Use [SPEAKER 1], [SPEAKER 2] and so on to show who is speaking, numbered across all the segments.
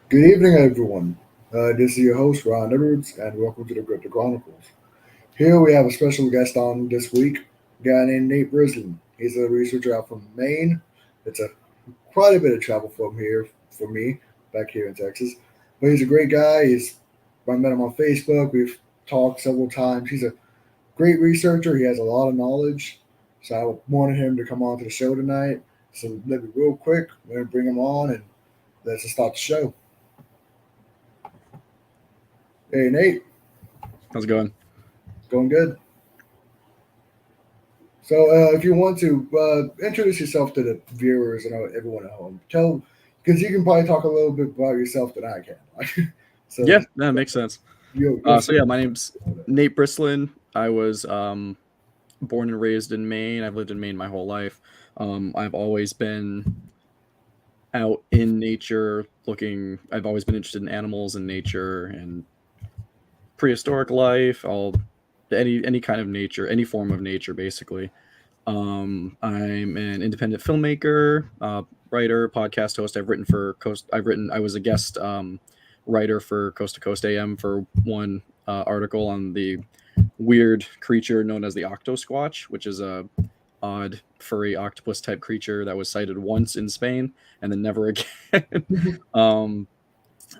[SPEAKER 1] Good evening, everyone. This is your host, Ron Edwards, and welcome to the Cryptid Chronicles. Here we have a special guest on this week, a guy named Nate Brislin. He's a researcher out from Maine. It's a quite a bit of travel from here for me, back here in Texas. But he's a great guy. I met him on Facebook. We've talked several times. He's a great researcher. He has a lot of knowledge. So I wanted him to come on to the show tonight. So let me real quick, we're gonna bring him on and let's just start the show. Hey Nate,
[SPEAKER 2] How's it going?
[SPEAKER 1] going good. So, if you want to introduce yourself to the viewers and everyone at home, tell because you can probably talk a little bit about yourself than I can. so,
[SPEAKER 2] Yeah,
[SPEAKER 1] just,
[SPEAKER 2] that makes sense.
[SPEAKER 1] you'll
[SPEAKER 2] So yeah, my name's Nate Brislin. I was born and raised in Maine. I've lived in Maine my whole life. I've always been out in nature looking. I've always been interested in animals and nature and prehistoric life, all any kind of nature, any form of nature, basically. I'm an independent filmmaker, writer, podcast host. I've written for Coast. I've written. I was a guest writer for Coast to Coast AM for one article on the weird creature known as the octosquatch, which is a odd furry octopus type creature that was sighted once in Spain and then never again. um,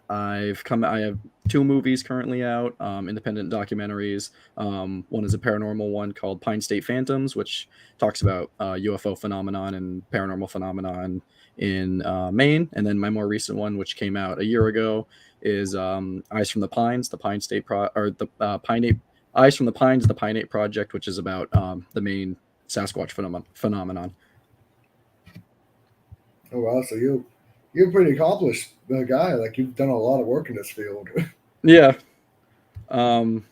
[SPEAKER 2] I have two movies currently out, independent documentaries. One is a paranormal one called Pine State Phantoms, which talks about UFO phenomenon and paranormal phenomenon in Maine. And then my more recent one, which came out a year ago, is Eyes from the Pines, the Pine State or the Pineate Eyes from the Pines, the Pineate Project, which is about the Maine Sasquatch phenomenon.
[SPEAKER 1] oh wow, so you're a pretty accomplished guy. Like you've done a lot of work in this field.
[SPEAKER 2] Yeah. Um,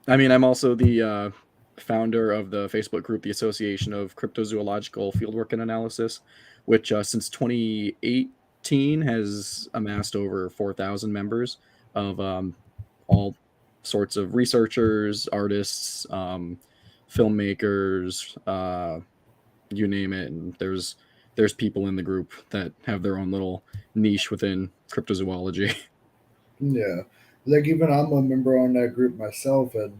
[SPEAKER 2] I mean, I'm also the founder of the Facebook group, the Association of Cryptozoological Fieldwork and Analysis, which since 2018 has amassed over 4,000 members of all sorts of researchers, artists, filmmakers, you name it. And there's people in the group that have their own little niche within cryptozoology.
[SPEAKER 1] Yeah, like even I'm a member on that group myself, and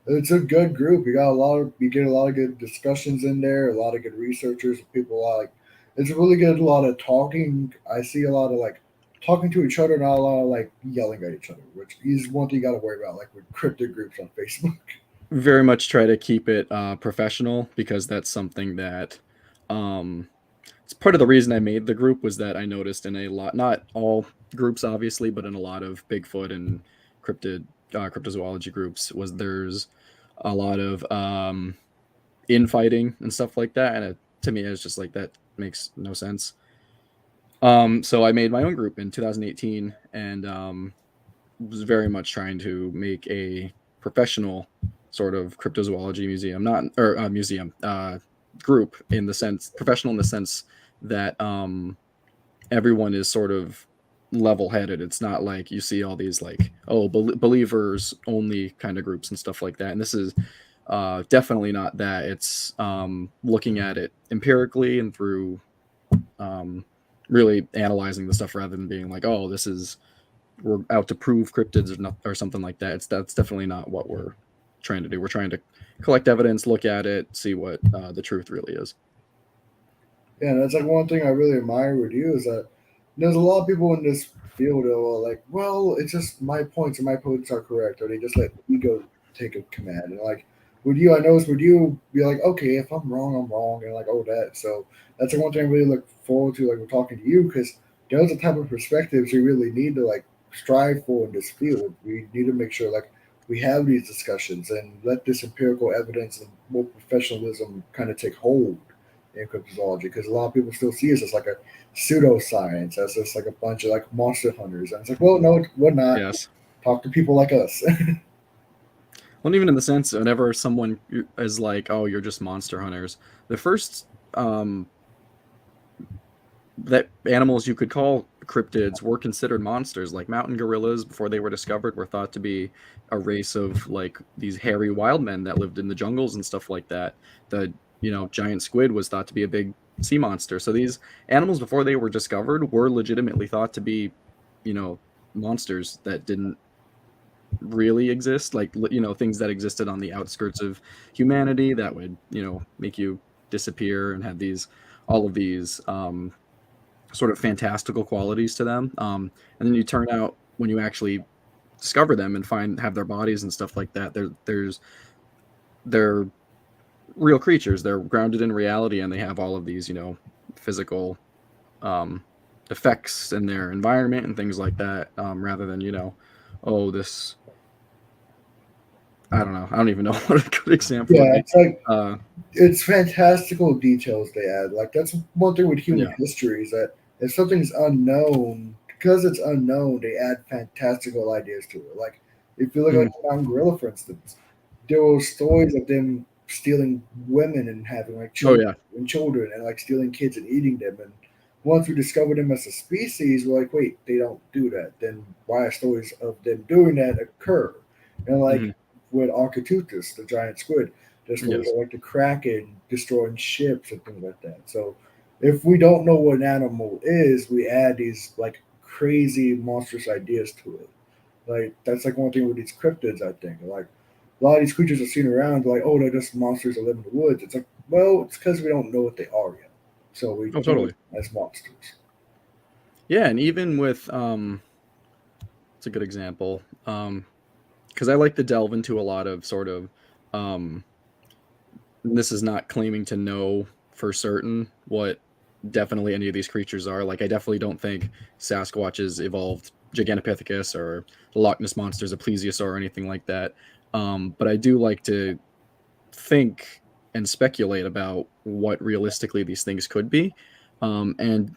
[SPEAKER 1] it's a good group. You get a lot of good discussions in there, a lot of good researchers, people like. It's really good. A lot of talking. I see a lot of like talking to each other, not a lot of like yelling at each other, which is one thing you got to worry about, like with cryptid groups on Facebook.
[SPEAKER 2] Very much try to keep it professional because that's something that um, it's part of the reason I made the group was that I noticed in a lot, not all groups obviously, but in a lot of Bigfoot and cryptid cryptozoology groups, was there's a lot of infighting and stuff like that, and to me it's just like that makes no sense. So I made my own group in 2018 and was very much trying to make a professional sort of cryptozoology museum, not or museum group in the sense professional in the sense that everyone is sort of level headed. It's not like you see all these like believers only kind of groups and stuff like that. And this is definitely not that. It's looking at it empirically and through um, really analyzing the stuff rather than being like, oh, this is we're out to prove cryptids or not or something like that. That's definitely not what we're trying to do. We're trying to collect evidence, look at it, see what the truth really is.
[SPEAKER 1] Yeah, that's like one thing I really admire with you is that there's a lot of people in this field that are like, well, it's just my points and my points are correct, or they just let ego take a command. And like with you, I notice with you, you're like, okay, if I'm wrong, I'm wrong, and like, oh, that. So that's the one thing I really look forward to, like, we're talking to you, because those are the type of perspectives we really need to like strive for in this field. We need to make sure like we have these discussions and let this empirical evidence and more professionalism kind of take hold in cryptozoology because a lot of people still see us as like a pseudoscience, as just like a bunch of like monster hunters. And it's like, well, no, we're not.
[SPEAKER 2] Yes.
[SPEAKER 1] Talk to people like us.
[SPEAKER 2] Well, even in the sense, whenever someone is like, "Oh, you're just monster hunters," the first that animals you could call cryptids were considered monsters. Like mountain gorillas, before they were discovered, were thought to be a race of like these hairy wild men that lived in the jungles and stuff like that. The giant squid was thought to be a big sea monster. So these animals, before they were discovered, were legitimately thought to be, you know, monsters that didn't really exist, like, things that existed on the outskirts of humanity that would, make you disappear and had all of these sort of fantastical qualities to them. And then you turn out when you actually discover them and have their bodies and stuff like that, they're real creatures. They're grounded in reality, and they have all of these, physical um, effects in their environment and things like that, rather than, oh, this, I don't know. I don't even know what a good example would
[SPEAKER 1] Yeah,
[SPEAKER 2] be.
[SPEAKER 1] it's like
[SPEAKER 2] Uh,
[SPEAKER 1] it's fantastical details they add. Like that's one thing with human
[SPEAKER 2] yeah.
[SPEAKER 1] history is that if something's unknown, because it's unknown, they add fantastical ideas to it. Like if you look
[SPEAKER 2] Mhm.
[SPEAKER 1] at the Mountain Gorilla, for instance, there were stories of them stealing women and having like
[SPEAKER 2] Oh yeah.
[SPEAKER 1] children and like stealing kids and eating them. And once we discovered them as a species, we're like, wait, they don't do that. Then why are stories of them doing that occur? And
[SPEAKER 2] Hmm.
[SPEAKER 1] like with Architeuthis, the giant squid, there's stories
[SPEAKER 2] Yes.
[SPEAKER 1] of like the Kraken destroying ships and things like that. So if we don't know what an animal is, we add these like crazy monstrous ideas to it. Like that's like one thing with these cryptids, I think. Like a lot of these creatures are seen around, like, oh, they're just monsters that live in the woods. It's like, well, it's because we don't know what they are yet. So we
[SPEAKER 2] Oh,
[SPEAKER 1] treat them
[SPEAKER 2] totally.
[SPEAKER 1] as monsters.
[SPEAKER 2] Yeah, and even with it's a good example. Because I like to delve into a lot of sort of um this is not claiming to know for certain what definitely any of these creatures are. Like, I definitely don't think Sasquatches evolved Gigantopithecus or the Loch Ness monsters a plesiosaur or anything like that. But I do like to think and speculate about what realistically these things could be. And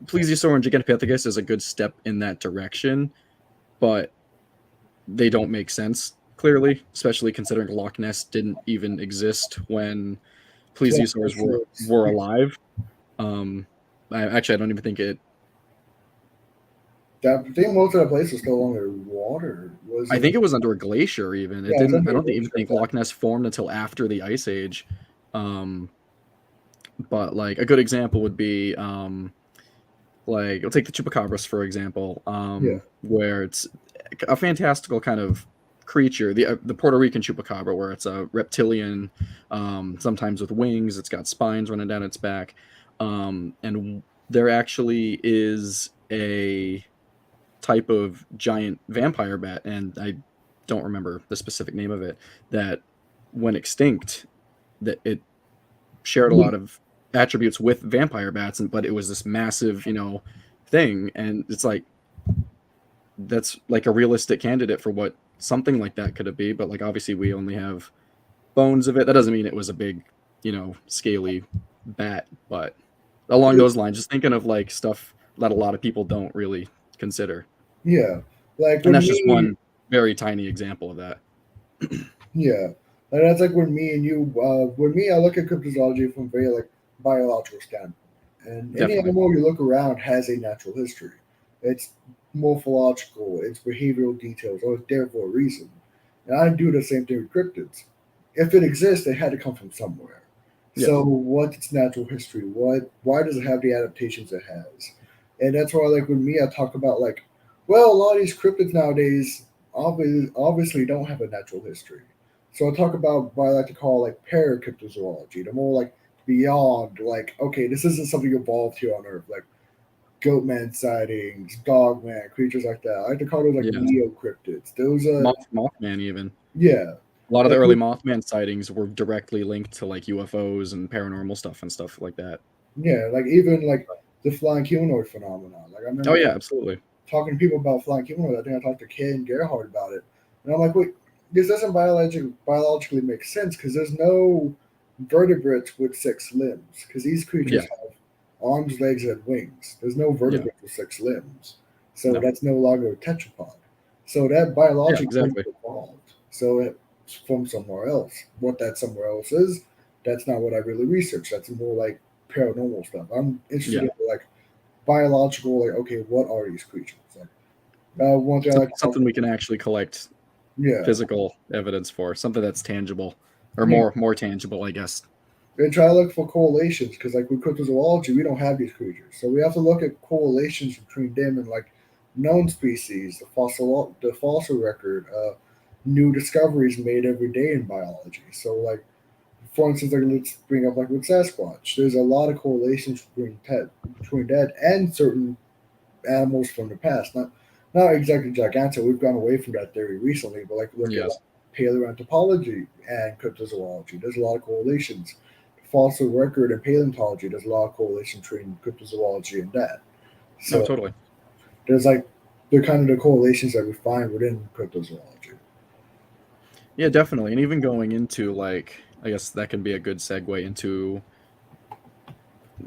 [SPEAKER 2] plesiosaur and Gigantopithecus is a good step in that direction, but they don't make sense clearly, especially considering Loch Ness didn't even exist when
[SPEAKER 1] So
[SPEAKER 2] plesiosaurs were alive. Um, I don't even think it.
[SPEAKER 1] that I think most of the place was still under water. Was
[SPEAKER 2] I
[SPEAKER 1] it?
[SPEAKER 2] think it was under a glacier. Even it
[SPEAKER 1] Yeah, it's
[SPEAKER 2] didn't. I
[SPEAKER 1] under a
[SPEAKER 2] don't even
[SPEAKER 1] glacier.
[SPEAKER 2] think Loch Ness formed until after the Ice Age. Um, but like a good example would be like, I'll take the chupacabras for example,
[SPEAKER 1] Yeah,
[SPEAKER 2] where it's a fantastical kind of creature, the Puerto Rican chupacabra, where it's a reptilian, sometimes with wings. It's got spines running down its back, and there actually is a type of giant vampire bat, and I don't remember the specific name of it, that went extinct. That it shared a
[SPEAKER 1] yeah,
[SPEAKER 2] lot of attributes with vampire bats, but it was this massive, thing, and it's like that's like a realistic candidate for what something like that could be. But like obviously we only have bones of it. That doesn't mean it was a big, scaly bat, but along those lines, just thinking of like stuff that a lot of people don't really consider.
[SPEAKER 1] yeah. Like
[SPEAKER 2] And
[SPEAKER 1] when
[SPEAKER 2] that's just
[SPEAKER 1] me,
[SPEAKER 2] one very tiny example of that.
[SPEAKER 1] yeah, and that's like when me and you, when me, I look at cryptozoology from very like biological standpoint, and any
[SPEAKER 2] Definitely.
[SPEAKER 1] animal you look around has a natural history. It's morphological, it's behavioral details, or it's there for a reason. And I do the same thing with cryptids. If it exists, it had to come from somewhere. So
[SPEAKER 2] Yes.
[SPEAKER 1] what's its natural history? Why does it have the adaptations it has? And that's why like with me I talk about like, well, a lot of these cryptids nowadays obviously don't have a natural history. So I talk about what I like to call like paracryptozoology, the more like beyond like, okay, this isn't something evolved here on Earth, like goatman sightings, dogman, creatures like that. I like to call those like
[SPEAKER 2] Yes.
[SPEAKER 1] neocryptids. Those are
[SPEAKER 2] Mothman even.
[SPEAKER 1] yeah.
[SPEAKER 2] A lot of the
[SPEAKER 1] Like
[SPEAKER 2] early Mothman sightings were directly linked to like UFOs and paranormal stuff and stuff like that.
[SPEAKER 1] yeah, like even like the flying humanoid phenomenon. Like I
[SPEAKER 2] Oh
[SPEAKER 1] remember
[SPEAKER 2] yeah, absolutely.
[SPEAKER 1] talking to people about flying humanoids. I think I talked to Ken Gerhardt about it, and I'm like, wait, this doesn't biologically make sense because there's no vertebrates with six limbs because these creatures
[SPEAKER 2] Yeah.
[SPEAKER 1] have arms, legs, and wings. There's no
[SPEAKER 2] Yeah.
[SPEAKER 1] vertebrates with six limbs, so
[SPEAKER 2] No.
[SPEAKER 1] that's no longer a tetrapod. So that
[SPEAKER 2] Yeah,
[SPEAKER 1] biologically
[SPEAKER 2] exactly.
[SPEAKER 1] evolved. So it's from somewhere else. What that somewhere else is, that's not what I really research. That's more like paranormal stuff. I'm interested
[SPEAKER 2] Yeah.
[SPEAKER 1] in like biological, like okay, what are these creatures? Like one thing I like to talk,
[SPEAKER 2] Something we can actually collect
[SPEAKER 1] yeah,
[SPEAKER 2] physical evidence for, something that's tangible or
[SPEAKER 1] yeah,
[SPEAKER 2] more tangible, I guess.
[SPEAKER 1] and try to look for correlations because like with cryptozoology, we don't have these creatures, so we have to look at correlations between them and like known species, the fossil record, new discoveries made every day in biology. So, like for instance, like let's bring up like with Sasquatch. There's a lot of correlations between that and certain animals from the past. Not exactly gigantic. We've gone away from that theory recently, but like look at like
[SPEAKER 2] Yes.
[SPEAKER 1] paleontology and cryptozoology. There's a lot of correlations. Fossil record and paleontology. There's a lot of correlation between cryptozoology and that.
[SPEAKER 2] No,
[SPEAKER 1] So
[SPEAKER 2] totally.
[SPEAKER 1] there's like they're kind of the correlations that we find within cryptozoology.
[SPEAKER 2] Yeah, definitely. And even going into like, I guess that can be a good segue into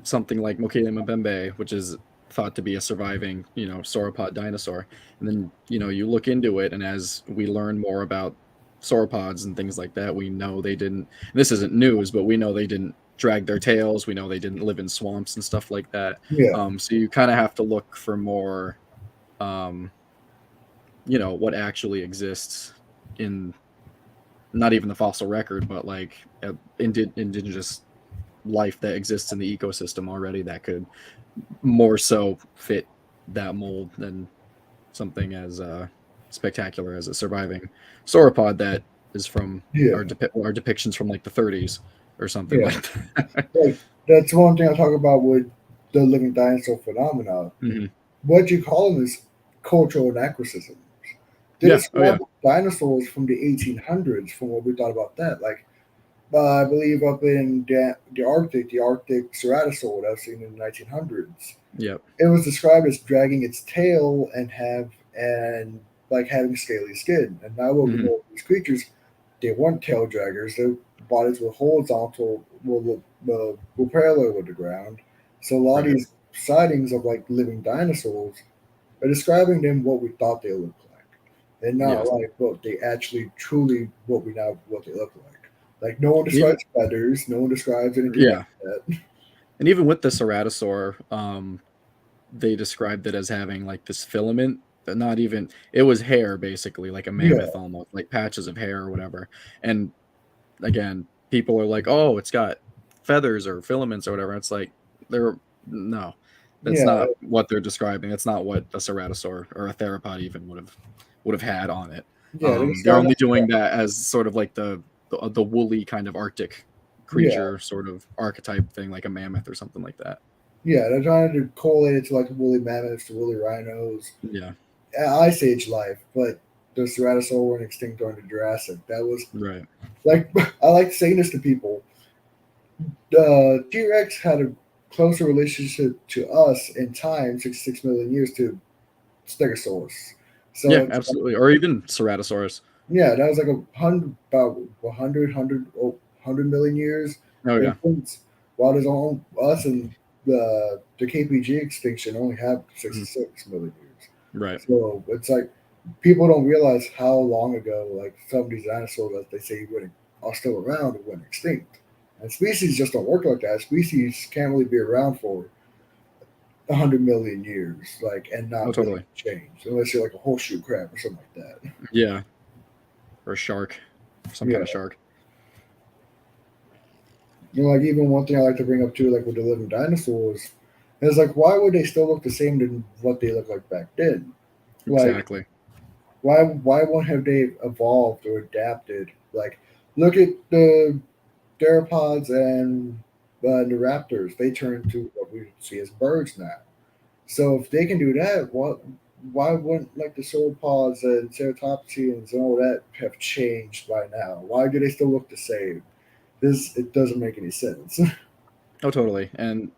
[SPEAKER 2] something like Mokele Mbembe, which is thought to be a surviving, sauropod dinosaur. And then, you look into it, and as we learn more about sauropods and things like that, we know they didn't, this isn't news, but we know they didn't drag their tails. We know they didn't live in swamps and stuff like that.
[SPEAKER 1] Yeah,
[SPEAKER 2] So you kind of have to look for more, um, what actually exists in not even the fossil record, but like indigenous life that exists in the ecosystem already that could more so fit that mold than something as spectacular as a surviving sauropod that is from
[SPEAKER 1] yeah,
[SPEAKER 2] our depictions from like the 30s or something
[SPEAKER 1] yeah.
[SPEAKER 2] like that.
[SPEAKER 1] Like that's one thing I talk about with the living dinosaur phenomenon.
[SPEAKER 2] Hmm.
[SPEAKER 1] What you call them is cultural anachronisms. They
[SPEAKER 2] Yeah. Oh
[SPEAKER 1] describe
[SPEAKER 2] yeah.
[SPEAKER 1] dinosaurs from the 1800s, from what we thought about that. Like, I believe up in the Arctic ceratosaur that was seen in the 1900s.
[SPEAKER 2] Yep.
[SPEAKER 1] It was described as dragging its tail and like having scaly skin. And now what we
[SPEAKER 2] Hmm.
[SPEAKER 1] know of these creatures, they weren't tail draggers. Their bodies were horizontal, were parallel with the ground. So a lot of
[SPEAKER 2] Right.
[SPEAKER 1] these sightings of like living dinosaurs are describing them what we thought they looked like, and not
[SPEAKER 2] Yes.
[SPEAKER 1] like what they actually truly what they look like. Like no one
[SPEAKER 2] And even
[SPEAKER 1] describes feathers, no one describes anything like
[SPEAKER 2] yeah,
[SPEAKER 1] that.
[SPEAKER 2] and even with the ceratosaur, they described it as having like this filament, but not even, it was hair basically, like a
[SPEAKER 1] Yeah,
[SPEAKER 2] mammoth almost, like patches of hair or whatever. And again, people are like, "Oh, it's got feathers or filaments or whatever." It's like they're no, that's
[SPEAKER 1] yeah,
[SPEAKER 2] not what they're describing. That's not what a ceratosaur or a theropod even would have had on it.
[SPEAKER 1] yeah. They
[SPEAKER 2] They're
[SPEAKER 1] describe
[SPEAKER 2] only
[SPEAKER 1] it.
[SPEAKER 2] doing that as sort of like the woolly kind of Arctic
[SPEAKER 1] Yeah,
[SPEAKER 2] creature sort of archetype thing, like a mammoth or something like that.
[SPEAKER 1] yeah. They're trying to correlate it to like the woolly mammoths, the woolly rhinos,
[SPEAKER 2] Yeah,
[SPEAKER 1] Ice Age life, but the ceratosaur went extinct during the Jurassic. That was
[SPEAKER 2] right.
[SPEAKER 1] like I like saying this to people. The T Rex had a closer relationship to us in time, 66 million years, to Stegosaurus. So
[SPEAKER 2] Yeah,
[SPEAKER 1] it's like,
[SPEAKER 2] absolutely. Or even Ceratosaurus.
[SPEAKER 1] yeah, that was like about 100 million years
[SPEAKER 2] Oh yeah,
[SPEAKER 1] difference. While there's on us and the KPG extinction only have
[SPEAKER 2] mhm,
[SPEAKER 1] 66 million years.
[SPEAKER 2] right.
[SPEAKER 1] So it's like people don't realize how long ago like some of these dinosaurs that they say went are still around and went extinct. And species just don't work like that. Species can't really be around for 100 million years, like and
[SPEAKER 2] Oh
[SPEAKER 1] not really
[SPEAKER 2] totally.
[SPEAKER 1] change unless you're like a horseshoe crab or something like that.
[SPEAKER 2] Yeah, or a shark, some kind
[SPEAKER 1] Yeah.
[SPEAKER 2] of shark.
[SPEAKER 1] Like even one thing I like to bring up too, like with the living dinosaurs, is like why would they still look the same than what they looked like back then? Like
[SPEAKER 2] Exactly.
[SPEAKER 1] why won't have they evolved or adapted? Like look at the theropods and the raptors. They turn to what we see as birds now. So if they can do that, why wouldn't like the sauropods and ceratopsians and all that have changed by now? Why do they still look the same? This it doesn't make any sense.
[SPEAKER 2] Oh totally. And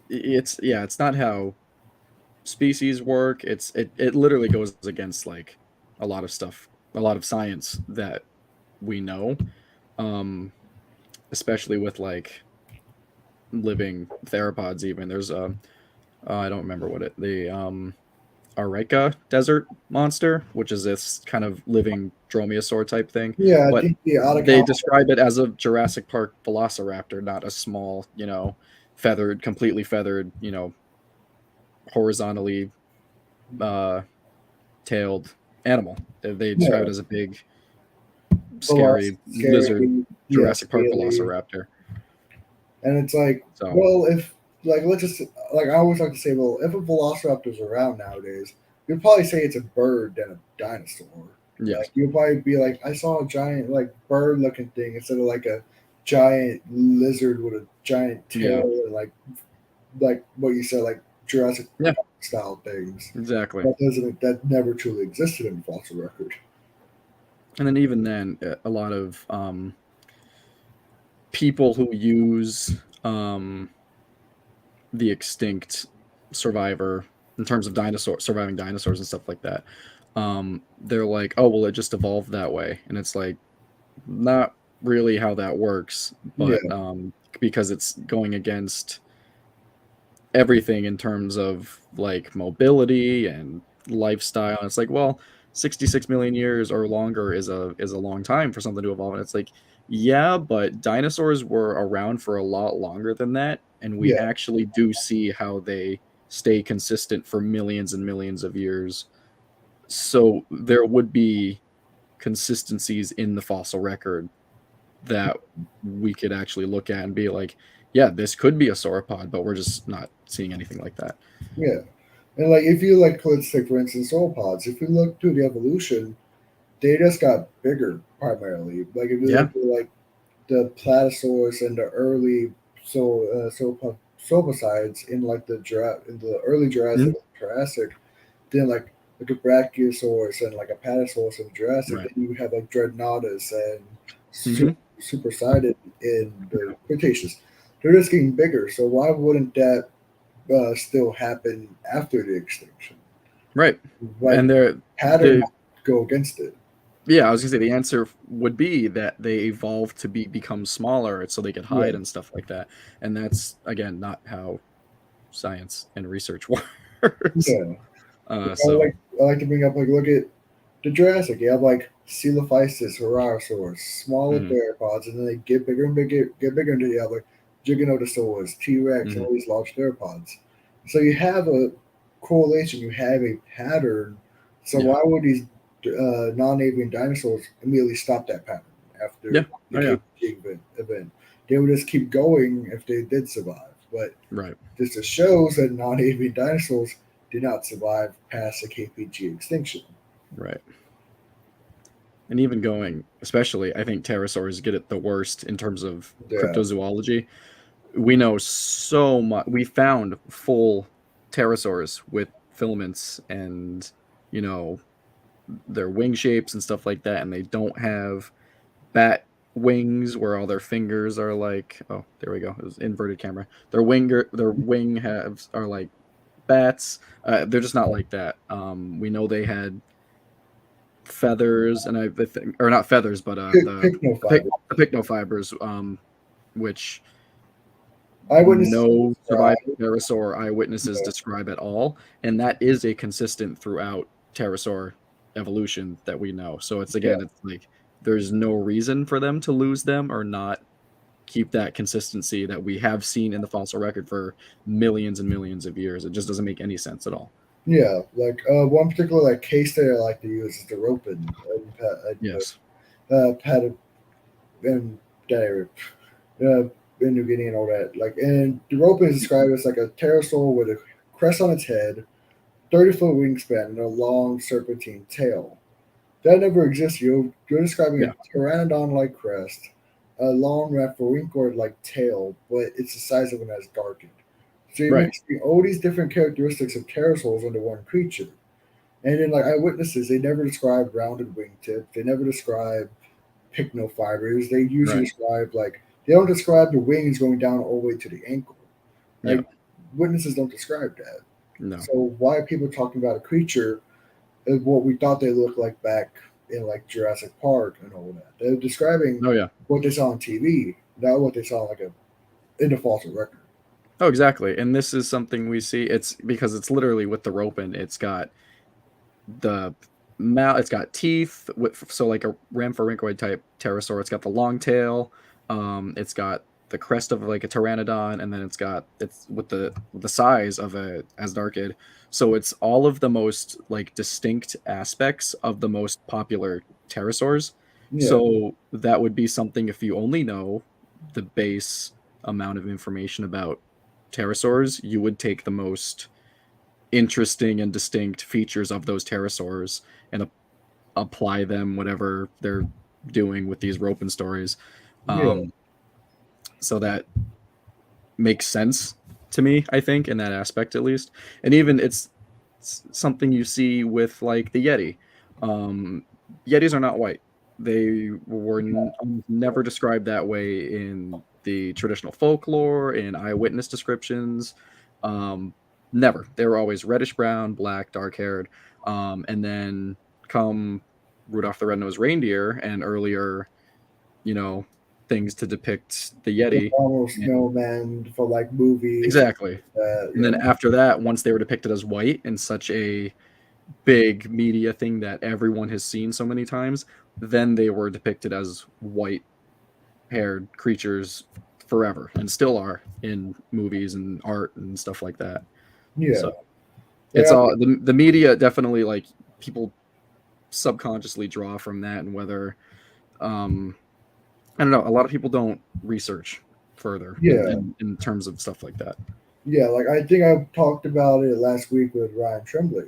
[SPEAKER 2] it's yeah, it's not how species work. It literally goes against like a lot of stuff, a lot of science that we know. Um, especially with like living theropods even. There's a I don't remember what it the Areca desert monster, which is this kind of living dromaeosaur type thing.
[SPEAKER 1] Yeah, I
[SPEAKER 2] But
[SPEAKER 1] think the
[SPEAKER 2] they
[SPEAKER 1] Atacama.
[SPEAKER 2] describe it as a Jurassic Park velociraptor, not a small, feathered, completely feathered, horizontally uh, tailed animal. They describe
[SPEAKER 1] Yeah,
[SPEAKER 2] it as a big,
[SPEAKER 1] Veloc-
[SPEAKER 2] scary lizard
[SPEAKER 1] scary, yeah,
[SPEAKER 2] Jurassic Park
[SPEAKER 1] scaly,
[SPEAKER 2] velociraptor.
[SPEAKER 1] and it's like,
[SPEAKER 2] So,
[SPEAKER 1] well, if like let's just like I always like to say, well, if a velociraptor's around nowadays, you'd probably say it's a bird than a dinosaur.
[SPEAKER 2] Yes.
[SPEAKER 1] Like you'd probably be like, I saw a giant like bird looking thing instead of like a giant lizard with a giant tail
[SPEAKER 2] Yeah.
[SPEAKER 1] and like what you said, like Jurassic
[SPEAKER 2] Yeah.
[SPEAKER 1] Park style things.
[SPEAKER 2] Exactly.
[SPEAKER 1] That never truly existed in the fossil record.
[SPEAKER 2] And then even then, a lot of people who use the extinct survivor in terms of surviving dinosaurs and stuff like that, they're like, oh well, it just evolved that way, and it's like not really how that works, but
[SPEAKER 1] Yeah,
[SPEAKER 2] because it's going against everything in terms of like mobility and lifestyle. And it's like, well, 66 million years or longer is a long time for something to evolve. And it's like, yeah, but dinosaurs were around for a lot longer than that, and we
[SPEAKER 1] yeah,
[SPEAKER 2] actually do see how they stay consistent for millions and millions of years. So there would be consistencies in the fossil record that we could actually look at and be like, yeah, this could be a sauropod, but we're just not seeing anything like that.
[SPEAKER 1] yeah. And like if you like, let's take for instance sauropods. If you look through the evolution, they just got bigger primarily. Like if you
[SPEAKER 2] Yeah.
[SPEAKER 1] look at like the platysaurus and the early sauropods in like in the early Jurassic
[SPEAKER 2] Mhm.
[SPEAKER 1] and Jurassic, then like a Brachiosaurus and like a Patasaurus in Jurassic,
[SPEAKER 2] Right.
[SPEAKER 1] then you have like Dreadnoughtus and
[SPEAKER 2] Hmm.
[SPEAKER 1] Supersided in the Cretaceous. They're just getting bigger, so why wouldn't that still happen after the extinction?
[SPEAKER 2] Right.
[SPEAKER 1] Like
[SPEAKER 2] And
[SPEAKER 1] pattern go against it.
[SPEAKER 2] yeah, I was gonna say the answer would be that they evolved to become smaller so they could
[SPEAKER 1] Yeah,
[SPEAKER 2] hide and stuff like that. And that's again not how science and research works.
[SPEAKER 1] yeah.
[SPEAKER 2] So
[SPEAKER 1] I like to bring up like look at the Jurassic. You have like Coelophysis, Horarosaurus, smaller
[SPEAKER 2] mhm,
[SPEAKER 1] theropods, and then they get bigger and bigger, get bigger, and then you have like Giganotosaurus, T Rex, and
[SPEAKER 2] mhm,
[SPEAKER 1] all these large theropods. So you have a correlation, you have a pattern. So
[SPEAKER 2] yeah.
[SPEAKER 1] why would these non-avian dinosaurs immediately stop that pattern
[SPEAKER 2] Yeah.
[SPEAKER 1] after the
[SPEAKER 2] Oh yeah.
[SPEAKER 1] KPG event? They would just keep going if they did survive. But
[SPEAKER 2] Right.
[SPEAKER 1] this just shows that non-avian dinosaurs did not survive past the KPG extinction.
[SPEAKER 2] Right. And even going, especially, I think pterosaurs get it the worst in terms of
[SPEAKER 1] Yeah,
[SPEAKER 2] cryptozoology. We know so much. We found full pterosaurs with filaments and, you know, their wing shapes and stuff like that, and they don't have bat wings where all their fingers are like, oh, there we go. It was inverted camera. Their wing halves are like bats. They're just not like that. We know they had feathers, and I think, or not feathers, but
[SPEAKER 1] Pycnofiber.
[SPEAKER 2] the pycnofibers, which
[SPEAKER 1] Eyewitnesses
[SPEAKER 2] no surviving
[SPEAKER 1] describe.
[SPEAKER 2] pterosaur eyewitnesses
[SPEAKER 1] Yeah,
[SPEAKER 2] describe at all, and that is a consistent throughout pterosaur evolution that we know. So it's
[SPEAKER 1] yeah,
[SPEAKER 2] again, it's like there's no reason for them to lose them or not keep that consistency that we have seen in the fossil record for millions and millions of years. It just doesn't make any sense at all.
[SPEAKER 1] yeah. Like one particular like case study I like to use is the ropin
[SPEAKER 2] Yes.
[SPEAKER 1] Pat and that area, uh, in New Guinea and all that. Like, and the ropin is described as like a pterosaur with a crest on its head, 30-foot wingspan, and a long serpentine tail. That never exists. You're describing
[SPEAKER 2] Yeah.
[SPEAKER 1] a pteranodon-like crest, a long Rapharincord-like tail, but it's the size of an as darkened. So you're
[SPEAKER 2] Right.
[SPEAKER 1] mixing all these different characteristics of pterosaurs into one creature. And then, like eyewitnesses, they never describe rounded wingtips. They never describe pycnofibers. They usually
[SPEAKER 2] Right.
[SPEAKER 1] describe like they don't describe the wings going down all the way to the ankle.
[SPEAKER 2] Yeah.
[SPEAKER 1] Like witnesses don't describe that.
[SPEAKER 2] No.
[SPEAKER 1] So why are people talking about a creature of what we thought they looked like back in like Jurassic Park and all that? They're describing
[SPEAKER 2] Oh yeah.
[SPEAKER 1] what they saw on TV, not what they saw like a in the fossil record.
[SPEAKER 2] Oh, exactly. And this is something we see. It's because it's literally with the rope, and it's got the mouth. It's got teeth. So like a Rhamphorhynchoid type pterosaur. It's got the long tail. It's got the crest of like a pteranodon, and then it's with the size of a Asdarchid. So it's all of the most like distinct aspects of the most popular pterosaurs.
[SPEAKER 1] Yeah,
[SPEAKER 2] So that would be something if you only know the base amount of information about pterosaurs, you would take the most interesting and distinct features of those pterosaurs and apply them whatever they're doing with these roping stories.
[SPEAKER 1] Yeah.
[SPEAKER 2] So that makes sense to me, I think, in that aspect at least. And even it's something you see with like the Yeti. Yetis are not white. They were never described that way in the traditional folklore, in eyewitness descriptions. Never. They were always reddish brown, black, dark haired. And then come Rudolph the Red-Nosed Reindeer and earlier, you know, things to depict the Yeti.
[SPEAKER 1] Almost snowman for like movies.
[SPEAKER 2] Exactly. And then after that, once they were depicted as white in such a big media thing that everyone has seen so many times, then they were depicted as white haired creatures forever and still are in movies and art and stuff like that.
[SPEAKER 1] Yeah.
[SPEAKER 2] So it's all the media definitely, like, people subconsciously draw from that, and whether I don't know, a lot of people don't research further in terms of stuff like that.
[SPEAKER 1] Yeah, like I think I talked about it last week with Ryan Tremblay.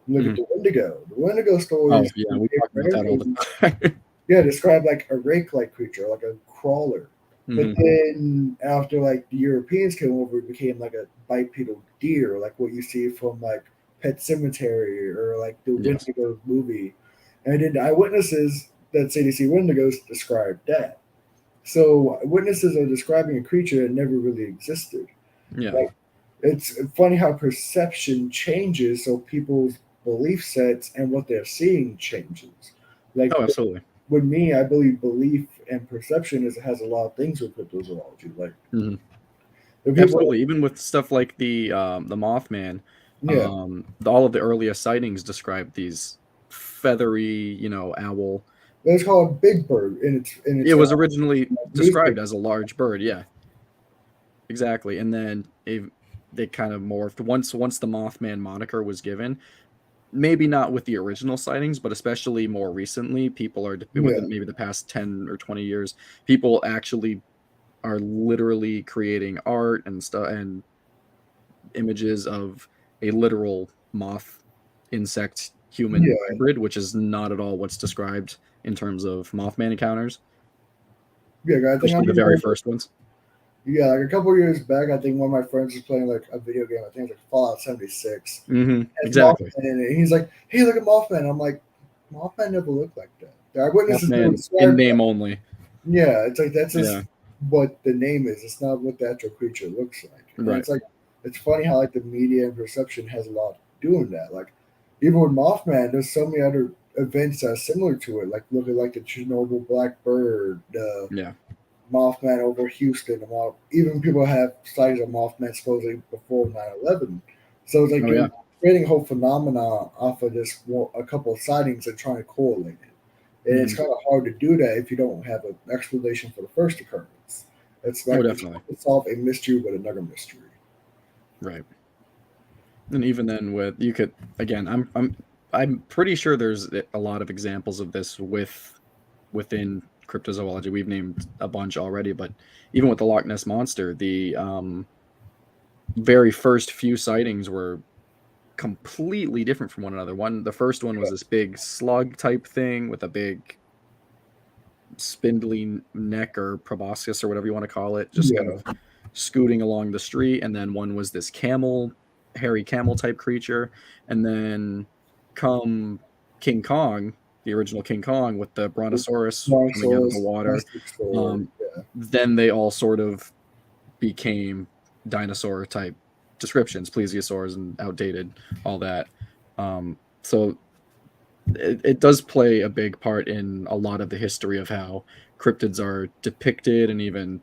[SPEAKER 1] Look at the Wendigo. The Wendigo stories.
[SPEAKER 2] Oh yeah, we talk about that all the time.
[SPEAKER 1] Yeah, describe like a rake-like creature, like a crawler. But then after like the Europeans came over, it became like a bipedal deer, like what you see from like Pet Cemetery or like the Wendigo movie. And then the eyewitnesses that say they see Wendigos describe that. So witnesses are describing a creature that never really existed.
[SPEAKER 2] Yeah.
[SPEAKER 1] Like, it's funny how perception changes, so people's belief sets and what they're seeing changes. Like,
[SPEAKER 2] absolutely.
[SPEAKER 1] With me, I believe belief and perception has a lot of things with cryptozoology. Like,
[SPEAKER 2] absolutely, even with stuff like the Mothman, all of the earliest sightings describe these feathery, owl.
[SPEAKER 1] It's called Big Bird, and
[SPEAKER 2] it was originally described as a large bird. Yeah, exactly, and then they kind of morphed once the Mothman moniker was given. Maybe not with the original sightings, but especially more recently, people are within maybe the past 10 or 20 years, people actually are literally creating art and stuff and images of a literal moth insect human hybrid, which is not at all what's described in terms of Mothman encounters.
[SPEAKER 1] Yeah, I think
[SPEAKER 2] especially the very first ones.
[SPEAKER 1] Yeah, like a couple of years back, I think one of my friends was playing like a video game. I think it was like Fallout 76.
[SPEAKER 2] Exactly.
[SPEAKER 1] And he's like, "Hey, look at Mothman." I'm like, "Mothman never looked like that." The eyewitnesses
[SPEAKER 2] in name only.
[SPEAKER 1] Yeah, it's like that's just what the name is. It's not what the actual creature looks like. And
[SPEAKER 2] right.
[SPEAKER 1] It's like it's funny how like the media and perception has a lot to do in that. Like even with Mothman, there's so many other events that are similar to it. Like look at like the Chernobyl black bird. Mothman over Houston. Even people have sightings of Mothman supposedly before 9/11. So it's like creating a whole phenomenon off of this a couple of sightings and trying to correlate it. And it's kind of hard to do that if you don't have an explanation for the first occurrence. It's like
[SPEAKER 2] definitely
[SPEAKER 1] solve a mystery with another mystery.
[SPEAKER 2] Right. And even then, you could again, I'm pretty sure there's a lot of examples of this within cryptozoology. We've named a bunch already, but even with the Loch Ness Monster, the very first few sightings were completely different from one another. The first one was this big slug type thing with a big spindly neck or proboscis or whatever you want to call it, just kind of scooting along the street. And then one was this hairy camel type creature. And then come King Kong, the original King Kong with the brontosaurus coming out of the water. Then they all sort of became dinosaur type descriptions, plesiosaurs and outdated, all that. So it does play a big part in a lot of the history of how cryptids are depicted and even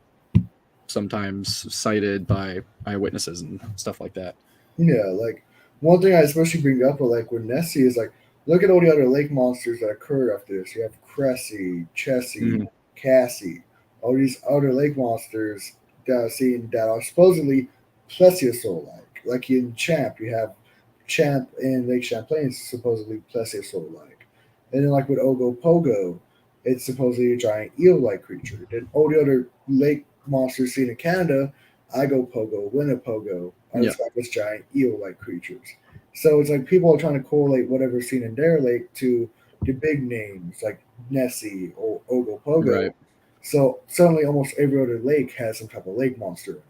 [SPEAKER 2] sometimes cited by eyewitnesses and stuff like that.
[SPEAKER 1] Yeah, like one thing I especially bring up with Nessie is like, look at all the other lake monsters that occurred after this. You have Cressy, Chessie, Cassie, all these other lake monsters that are seen that are supposedly plesiosaur-like. Like in Champ, you have Champ in Lake Champlain is supposedly plesiosaur-like. And then like with Ogopogo, it's supposedly a giant eel-like creature. Then all the other lake monsters seen in Canada, Igopogo, Winnepogo,
[SPEAKER 2] Yeah.
[SPEAKER 1] Undescribed giant eel-like creatures. So it's like people are trying to correlate whatever's seen in their lake to the big names like Nessie or Ogopogo.
[SPEAKER 2] Right.
[SPEAKER 1] So suddenly, almost every other lake has some type of lake monster in it.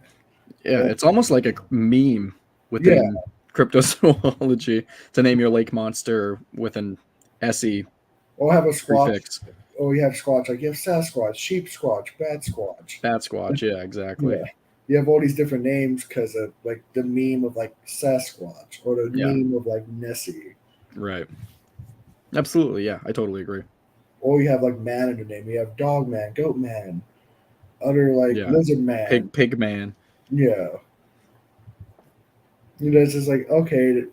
[SPEAKER 2] Yeah.
[SPEAKER 1] Or,
[SPEAKER 2] It's almost like a meme
[SPEAKER 1] yeah,
[SPEAKER 2] within cryptozoology to name your lake monster with an SE
[SPEAKER 1] or have a squatch,
[SPEAKER 2] prefix.
[SPEAKER 1] or you have squatch like you have Sasquatch, Sheep Squatch, Bat Squatch.
[SPEAKER 2] Bat Squatch. Yeah, exactly.
[SPEAKER 1] Yeah. You have all these different names because of like the meme of like Sasquatch or the
[SPEAKER 2] Yeah.
[SPEAKER 1] meme of like Nessie.
[SPEAKER 2] Right. Absolutely. Yeah. I totally agree.
[SPEAKER 1] Or you have like man in the name. You have Dog Man, Goat Man, other like
[SPEAKER 2] Yeah.
[SPEAKER 1] Lizard Man.
[SPEAKER 2] Pig man.
[SPEAKER 1] Yeah. It's just like, okay,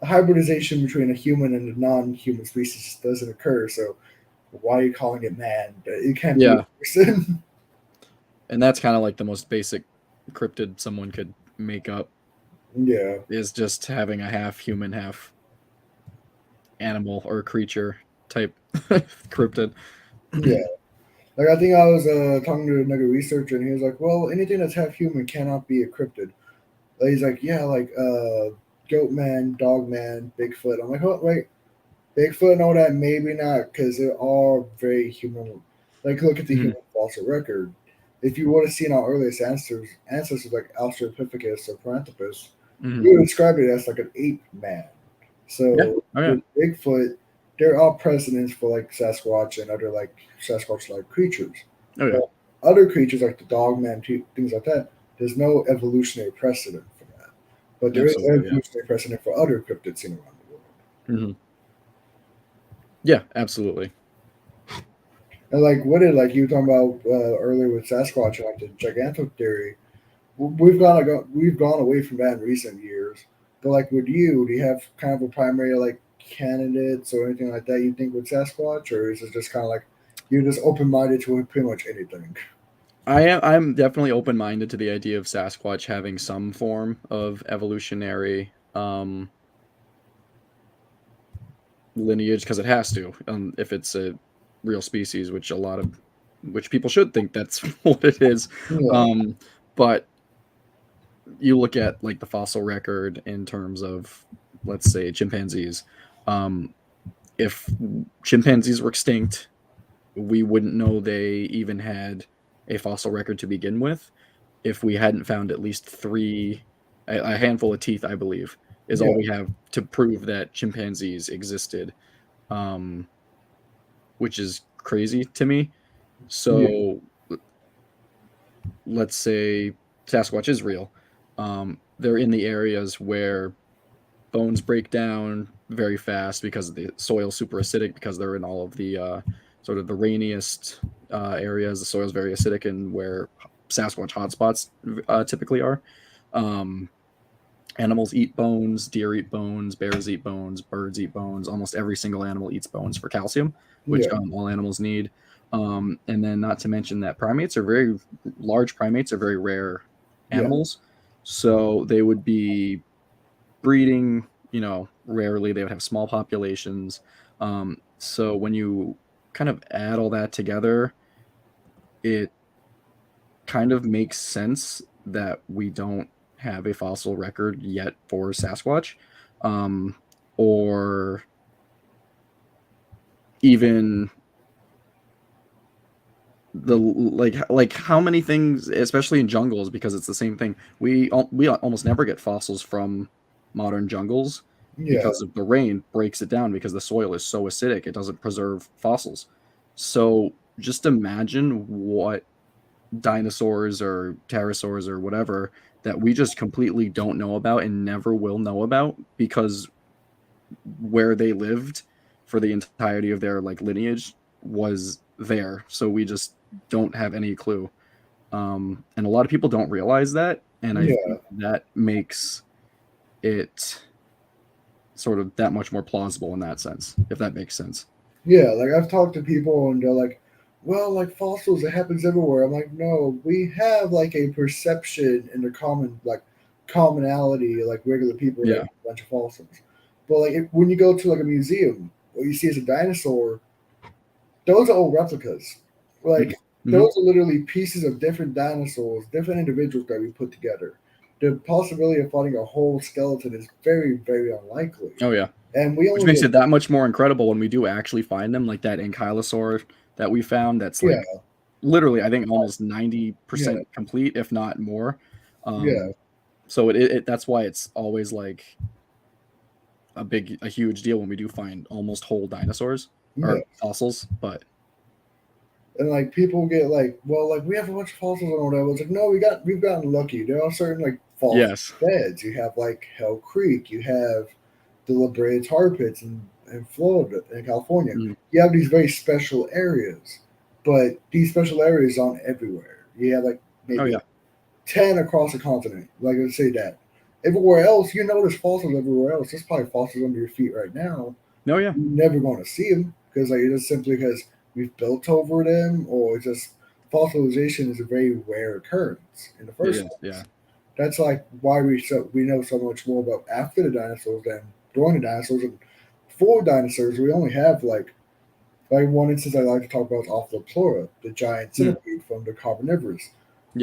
[SPEAKER 1] the hybridization between a human and a non human species doesn't occur, so why are you calling it man? It can't be a
[SPEAKER 2] Yeah.
[SPEAKER 1] person.
[SPEAKER 2] And that's kind of like the most basic cryptid someone could make up
[SPEAKER 1] Yeah.
[SPEAKER 2] is just having a half human, half animal or creature type cryptid.
[SPEAKER 1] Yeah. Like I think I was talking to another researcher, and he was like, "Well, anything that's half human cannot be a cryptid." He's like, "Yeah, like goat man, dog man, Bigfoot." I'm like, "Oh, wait, Bigfoot and all that, maybe not, because they are very human. Like, look at the
[SPEAKER 2] Mhm.
[SPEAKER 1] human fossil record. If you would have seen our earliest ancestors like Australopithecus or Paranthropus,
[SPEAKER 2] Mhm.
[SPEAKER 1] we would describe it as like an ape man.
[SPEAKER 2] Yeah.
[SPEAKER 1] So
[SPEAKER 2] Oh yeah.
[SPEAKER 1] with Bigfoot, there are precedents for like Sasquatch and other like Sasquatch-like creatures.
[SPEAKER 2] Oh yeah.
[SPEAKER 1] But other creatures like the dog man, things like that, there's no evolutionary precedent for that. But there is
[SPEAKER 2] Absolutely. Yeah.
[SPEAKER 1] evolutionary precedent for other cryptids seen around the world.
[SPEAKER 2] Mhm. Yeah. Absolutely.
[SPEAKER 1] And like what did like you were talking about earlier with Sasquatch and like the gigantic theory, we've gone away from that in recent years. But like with you, do you have kind of a primary like candidates or anything like that you think with Sasquatch, or is it just kind of like you're just open minded to pretty much anything?
[SPEAKER 2] I'm definitely open minded to the idea of Sasquatch having some form of evolutionary lineage because it has to if it's a real species, which people should think that's what it is.
[SPEAKER 1] Yeah,
[SPEAKER 2] Um, but you look at like the fossil record in terms of, let's say, chimpanzees. Um, if chimpanzees were extinct, we wouldn't know they even had a fossil record to begin with if we hadn't found at least a handful of teeth, I believe, is all
[SPEAKER 1] yeah,
[SPEAKER 2] we have to prove that chimpanzees existed, um, which is crazy to me.
[SPEAKER 1] yeah,
[SPEAKER 2] So let's say Sasquatch is real. They're in the areas where bones break down very fast because the soil's super acidic because they're in all of the sort of the rainiest areas. The soil's very acidic and where Sasquatch hotspots typically are. Um, Animals eat bones, deer eat bones, bears eat bones, birds eat bones. Almost every single animal eats bones for calcium, which
[SPEAKER 1] yeah,
[SPEAKER 2] all animals need. And then, not to mention that large primates are very rare
[SPEAKER 1] yeah,
[SPEAKER 2] animals. So they would be breeding, rarely. They would have small populations. So when you kind of add all that together, it kind of makes sense that we don't have a fossil record yet for Sasquatch, um, or even the like how many things, especially in jungles, because it's the same thing. We almost never get fossils from modern jungles
[SPEAKER 1] yeah,
[SPEAKER 2] because of the rain breaks it down because the soil is so acidic it doesn't preserve fossils. So just imagine what dinosaurs or pterosaurs or whatever that we just completely don't know about and never will know about because where they lived for the entirety of their like lineage was there. So we just don't have any clue. And a lot of people don't realize that. And I
[SPEAKER 1] yeah.
[SPEAKER 2] think that makes it sort of that much more plausible in that sense, if that makes sense.
[SPEAKER 1] Yeah, like I've talked to people and they're like, well, like fossils, it happens everywhere. I'm like, no, we have like a perception in the commonality, like regular people that
[SPEAKER 2] Yeah.
[SPEAKER 1] have a bunch of fossils. But like when you go to like a museum, what you see is a dinosaur, those are old replicas. Like
[SPEAKER 2] Mhm.
[SPEAKER 1] those are literally pieces of different dinosaurs, different individuals that we put together. The possibility of finding a whole skeleton is very, very unlikely.
[SPEAKER 2] Oh yeah,
[SPEAKER 1] And we
[SPEAKER 2] which
[SPEAKER 1] only
[SPEAKER 2] makes
[SPEAKER 1] get,
[SPEAKER 2] it that much more incredible when we do actually find them, like that ankylosaur that we found. That's
[SPEAKER 1] yeah,
[SPEAKER 2] like literally, I think almost 90%
[SPEAKER 1] yeah,
[SPEAKER 2] complete, if not more.
[SPEAKER 1] yeah,
[SPEAKER 2] So it that's why it's always like a huge deal when we do find almost whole dinosaurs
[SPEAKER 1] yeah.
[SPEAKER 2] or fossils. But
[SPEAKER 1] And like people get like, well, like we have a bunch of fossils and whatever. It's like, no, we've gotten lucky. There are certain like fossil
[SPEAKER 2] yes,
[SPEAKER 1] beds. You have like Hell Creek. You have the La Brea tar pits in Florida and California.
[SPEAKER 2] mm,
[SPEAKER 1] You have these very special areas, but these special areas aren't everywhere. You have like
[SPEAKER 2] oh
[SPEAKER 1] maybe
[SPEAKER 2] yeah,
[SPEAKER 1] like 10 across the continent. Like let's say that. Everywhere else, you know, there's fossils everywhere else. There's probably fossils under your feet right now.
[SPEAKER 2] no, yeah,
[SPEAKER 1] You're never going to see them because like it's just simply because we've built over them, or it's just fossilization is a very rare occurrence in the
[SPEAKER 2] it
[SPEAKER 1] first
[SPEAKER 2] is, yeah,
[SPEAKER 1] place. That's like why we know so much more about after the dinosaurs than during the dinosaurs. And for dinosaurs, we only have like one instance I like to talk about is Ophthalmplura, the giant
[SPEAKER 2] mm,
[SPEAKER 1] centipede from the Carboniferous.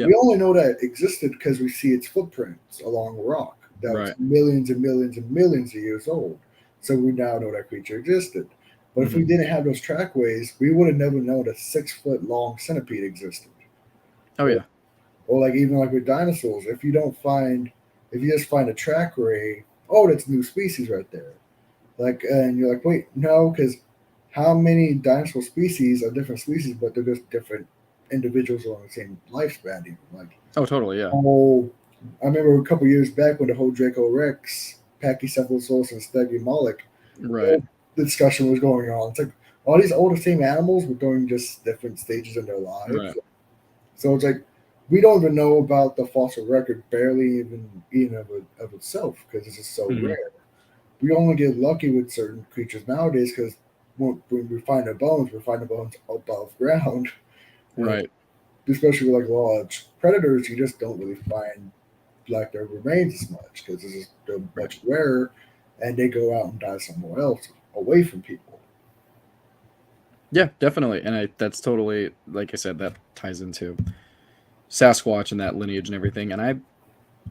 [SPEAKER 1] We
[SPEAKER 2] yep,
[SPEAKER 1] only know that it existed because we see its footprints along the rock that was
[SPEAKER 2] right,
[SPEAKER 1] millions and millions and millions of years old. So we now know that creature existed. But if we
[SPEAKER 2] hmm,
[SPEAKER 1] didn't have those trackways, we would have never known a 6 foot long centipede existed.
[SPEAKER 2] oh
[SPEAKER 1] Or,
[SPEAKER 2] yeah,
[SPEAKER 1] or like even like with dinosaurs, if you just find a trackway, oh, that's a new species right there. Like, and you're like, wait, no, because how many dinosaur species are different species, but they're just different individuals along the same lifespan? Even like,
[SPEAKER 2] oh totally, yeah,
[SPEAKER 1] oh, I remember a couple years back when the whole Draco Rex, Pachycephalosaurus, and Stegimoloch
[SPEAKER 2] right,
[SPEAKER 1] discussion was going on. It's like all these all the same animals were doing just different stages in their lives.
[SPEAKER 2] right,
[SPEAKER 1] So it's like we don't even know about the fossil record, barely even of itself, because it's just so
[SPEAKER 2] hmm,
[SPEAKER 1] rare. We only get lucky with certain creatures nowadays because when we find their bones, we find the bones above ground. And
[SPEAKER 2] right,
[SPEAKER 1] especially with like large predators, you just don't really find like their remains as much because they're
[SPEAKER 2] right.
[SPEAKER 1] much rarer, and they go out and die somewhere else away from people.
[SPEAKER 2] Yeah, definitely, and that's totally, like I said, that ties into Sasquatch and that lineage and everything. And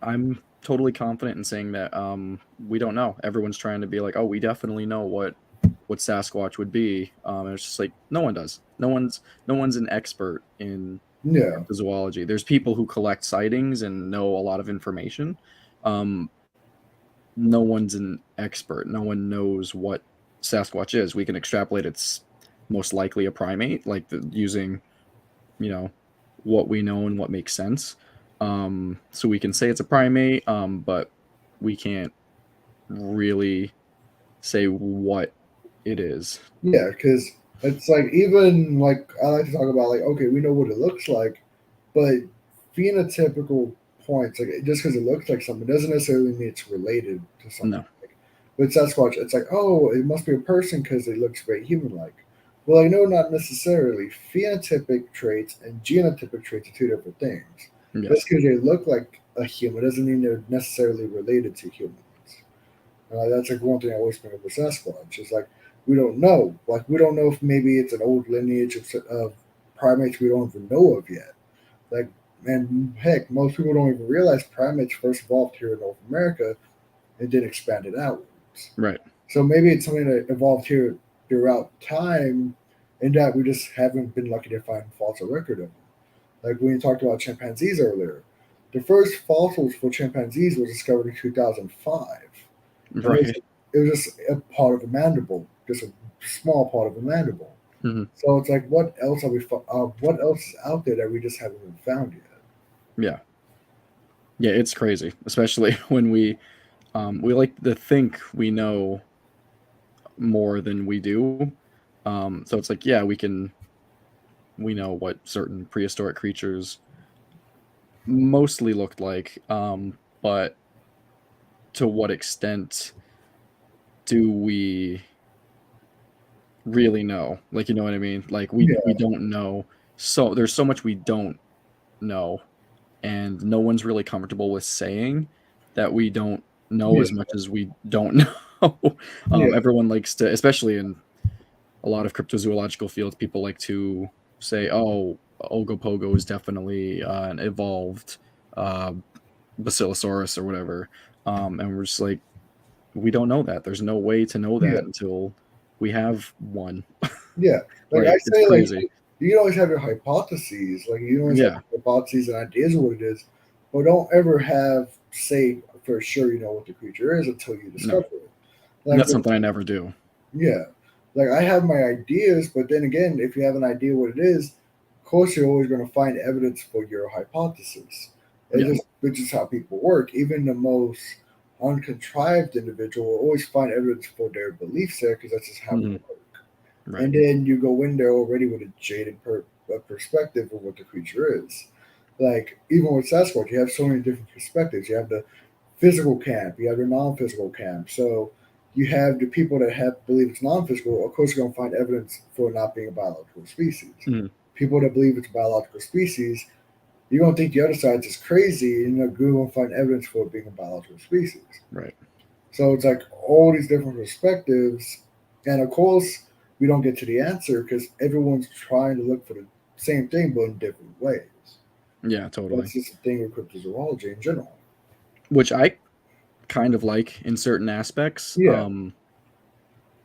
[SPEAKER 2] I'm totally confident in saying that we don't know. Everyone's trying to be like, oh, we definitely know what Sasquatch would be. And it's just like no one does. No one's an expert in
[SPEAKER 1] Yeah,
[SPEAKER 2] cryptozoology. There's people who collect sightings and know a lot of information. Um, no one's an expert. No one knows what Sasquatch is. We can extrapolate it's most likely a primate, like using you know what we know and what makes sense. So we can say it's a primate, but we can't really say what it is.
[SPEAKER 1] yeah, because it's like even like I like to talk about like okay, we know what it looks like, but phenotypical points like just because it looks like something doesn't necessarily mean it's related to something.
[SPEAKER 2] No.
[SPEAKER 1] Like with Sasquatch, it's like oh, it must be a person because it looks very human-like. Well, I know not necessarily. Phenotypic traits and genotypic traits are two different things. Just
[SPEAKER 2] Yes.
[SPEAKER 1] because they look like a human doesn't mean they're necessarily related to humans. That's like one thing I always bring up with Sasquatch. It's like we don't know. Like we don't know if maybe it's an old lineage of primates we don't even know of yet. Like man, heck, most people don't even realize primates first evolved here in North America and then expanded outwards.
[SPEAKER 2] Right.
[SPEAKER 1] So maybe it's something that evolved here throughout time, and that we just haven't been lucky to find fossil record of them. Like when you talked about chimpanzees earlier, the first fossils for chimpanzees was discovered in 2005, and
[SPEAKER 2] Right.
[SPEAKER 1] it was just a part of a mandible, just a small part of a mandible.
[SPEAKER 2] Hmm.
[SPEAKER 1] So it's like, what else are what else is out there that we just haven't even found yet?
[SPEAKER 2] Yeah. Yeah. It's crazy, especially when we like to think we know more than we do. So it's like, yeah, we know what certain prehistoric creatures mostly looked like, but to what extent do we really know? Like, you know what I mean? Like we
[SPEAKER 1] Yeah,
[SPEAKER 2] don't know. So there's so much we don't know, and no one's really comfortable with saying that we don't know
[SPEAKER 1] yeah,
[SPEAKER 2] as much as we don't know.
[SPEAKER 1] yeah,
[SPEAKER 2] Everyone likes to, especially in a lot of cryptozoological fields, people like to say, "Oh, Ogopogo is definitely an evolved uh, Basilosaurus or whatever. And we're just like, we don't know that. There's no way to know
[SPEAKER 1] Yeah,
[SPEAKER 2] that until we have one.
[SPEAKER 1] yeah. Like I
[SPEAKER 2] Like, it's
[SPEAKER 1] say, like
[SPEAKER 2] crazy.
[SPEAKER 1] you can always have your hypotheses. Like you can always have
[SPEAKER 2] Yeah.
[SPEAKER 1] hypotheses and ideas of what it is, but don't ever have say for sure you know what the creature is until you
[SPEAKER 2] No.
[SPEAKER 1] discover it.
[SPEAKER 2] And
[SPEAKER 1] Like
[SPEAKER 2] that's something I never do.
[SPEAKER 1] yeah, like I have my ideas, but then again, if you have an idea what it is, of course you're always going to find evidence for your hypothesis.
[SPEAKER 2] Yeah.
[SPEAKER 1] Which is how people work. Even the most uncontrived individual will always find evidence for their beliefs there because that's just how we
[SPEAKER 2] Hmm.
[SPEAKER 1] work.
[SPEAKER 2] Right.
[SPEAKER 1] And then you go in there already with a jaded perspective of what the creature is. Like even with Sasquatch, you have so many different perspectives. You have the physical camp, you have your non-physical camp. So you have the people that have believe it's non-physical. Of course, you're going to find evidence for it not being a biological species.
[SPEAKER 2] Mhm.
[SPEAKER 1] People that believe it's a biological species, you're going to think the other side's is crazy, and you're going to find evidence for it being a biological species.
[SPEAKER 2] Right.
[SPEAKER 1] So it's like all these different perspectives, and of course, we don't get to the answer because everyone's trying to look for the same thing but in different ways.
[SPEAKER 2] Yeah, totally.
[SPEAKER 1] That's just the thing with cryptozoology in general.
[SPEAKER 2] Which I kind of like in certain aspects.
[SPEAKER 1] Yeah,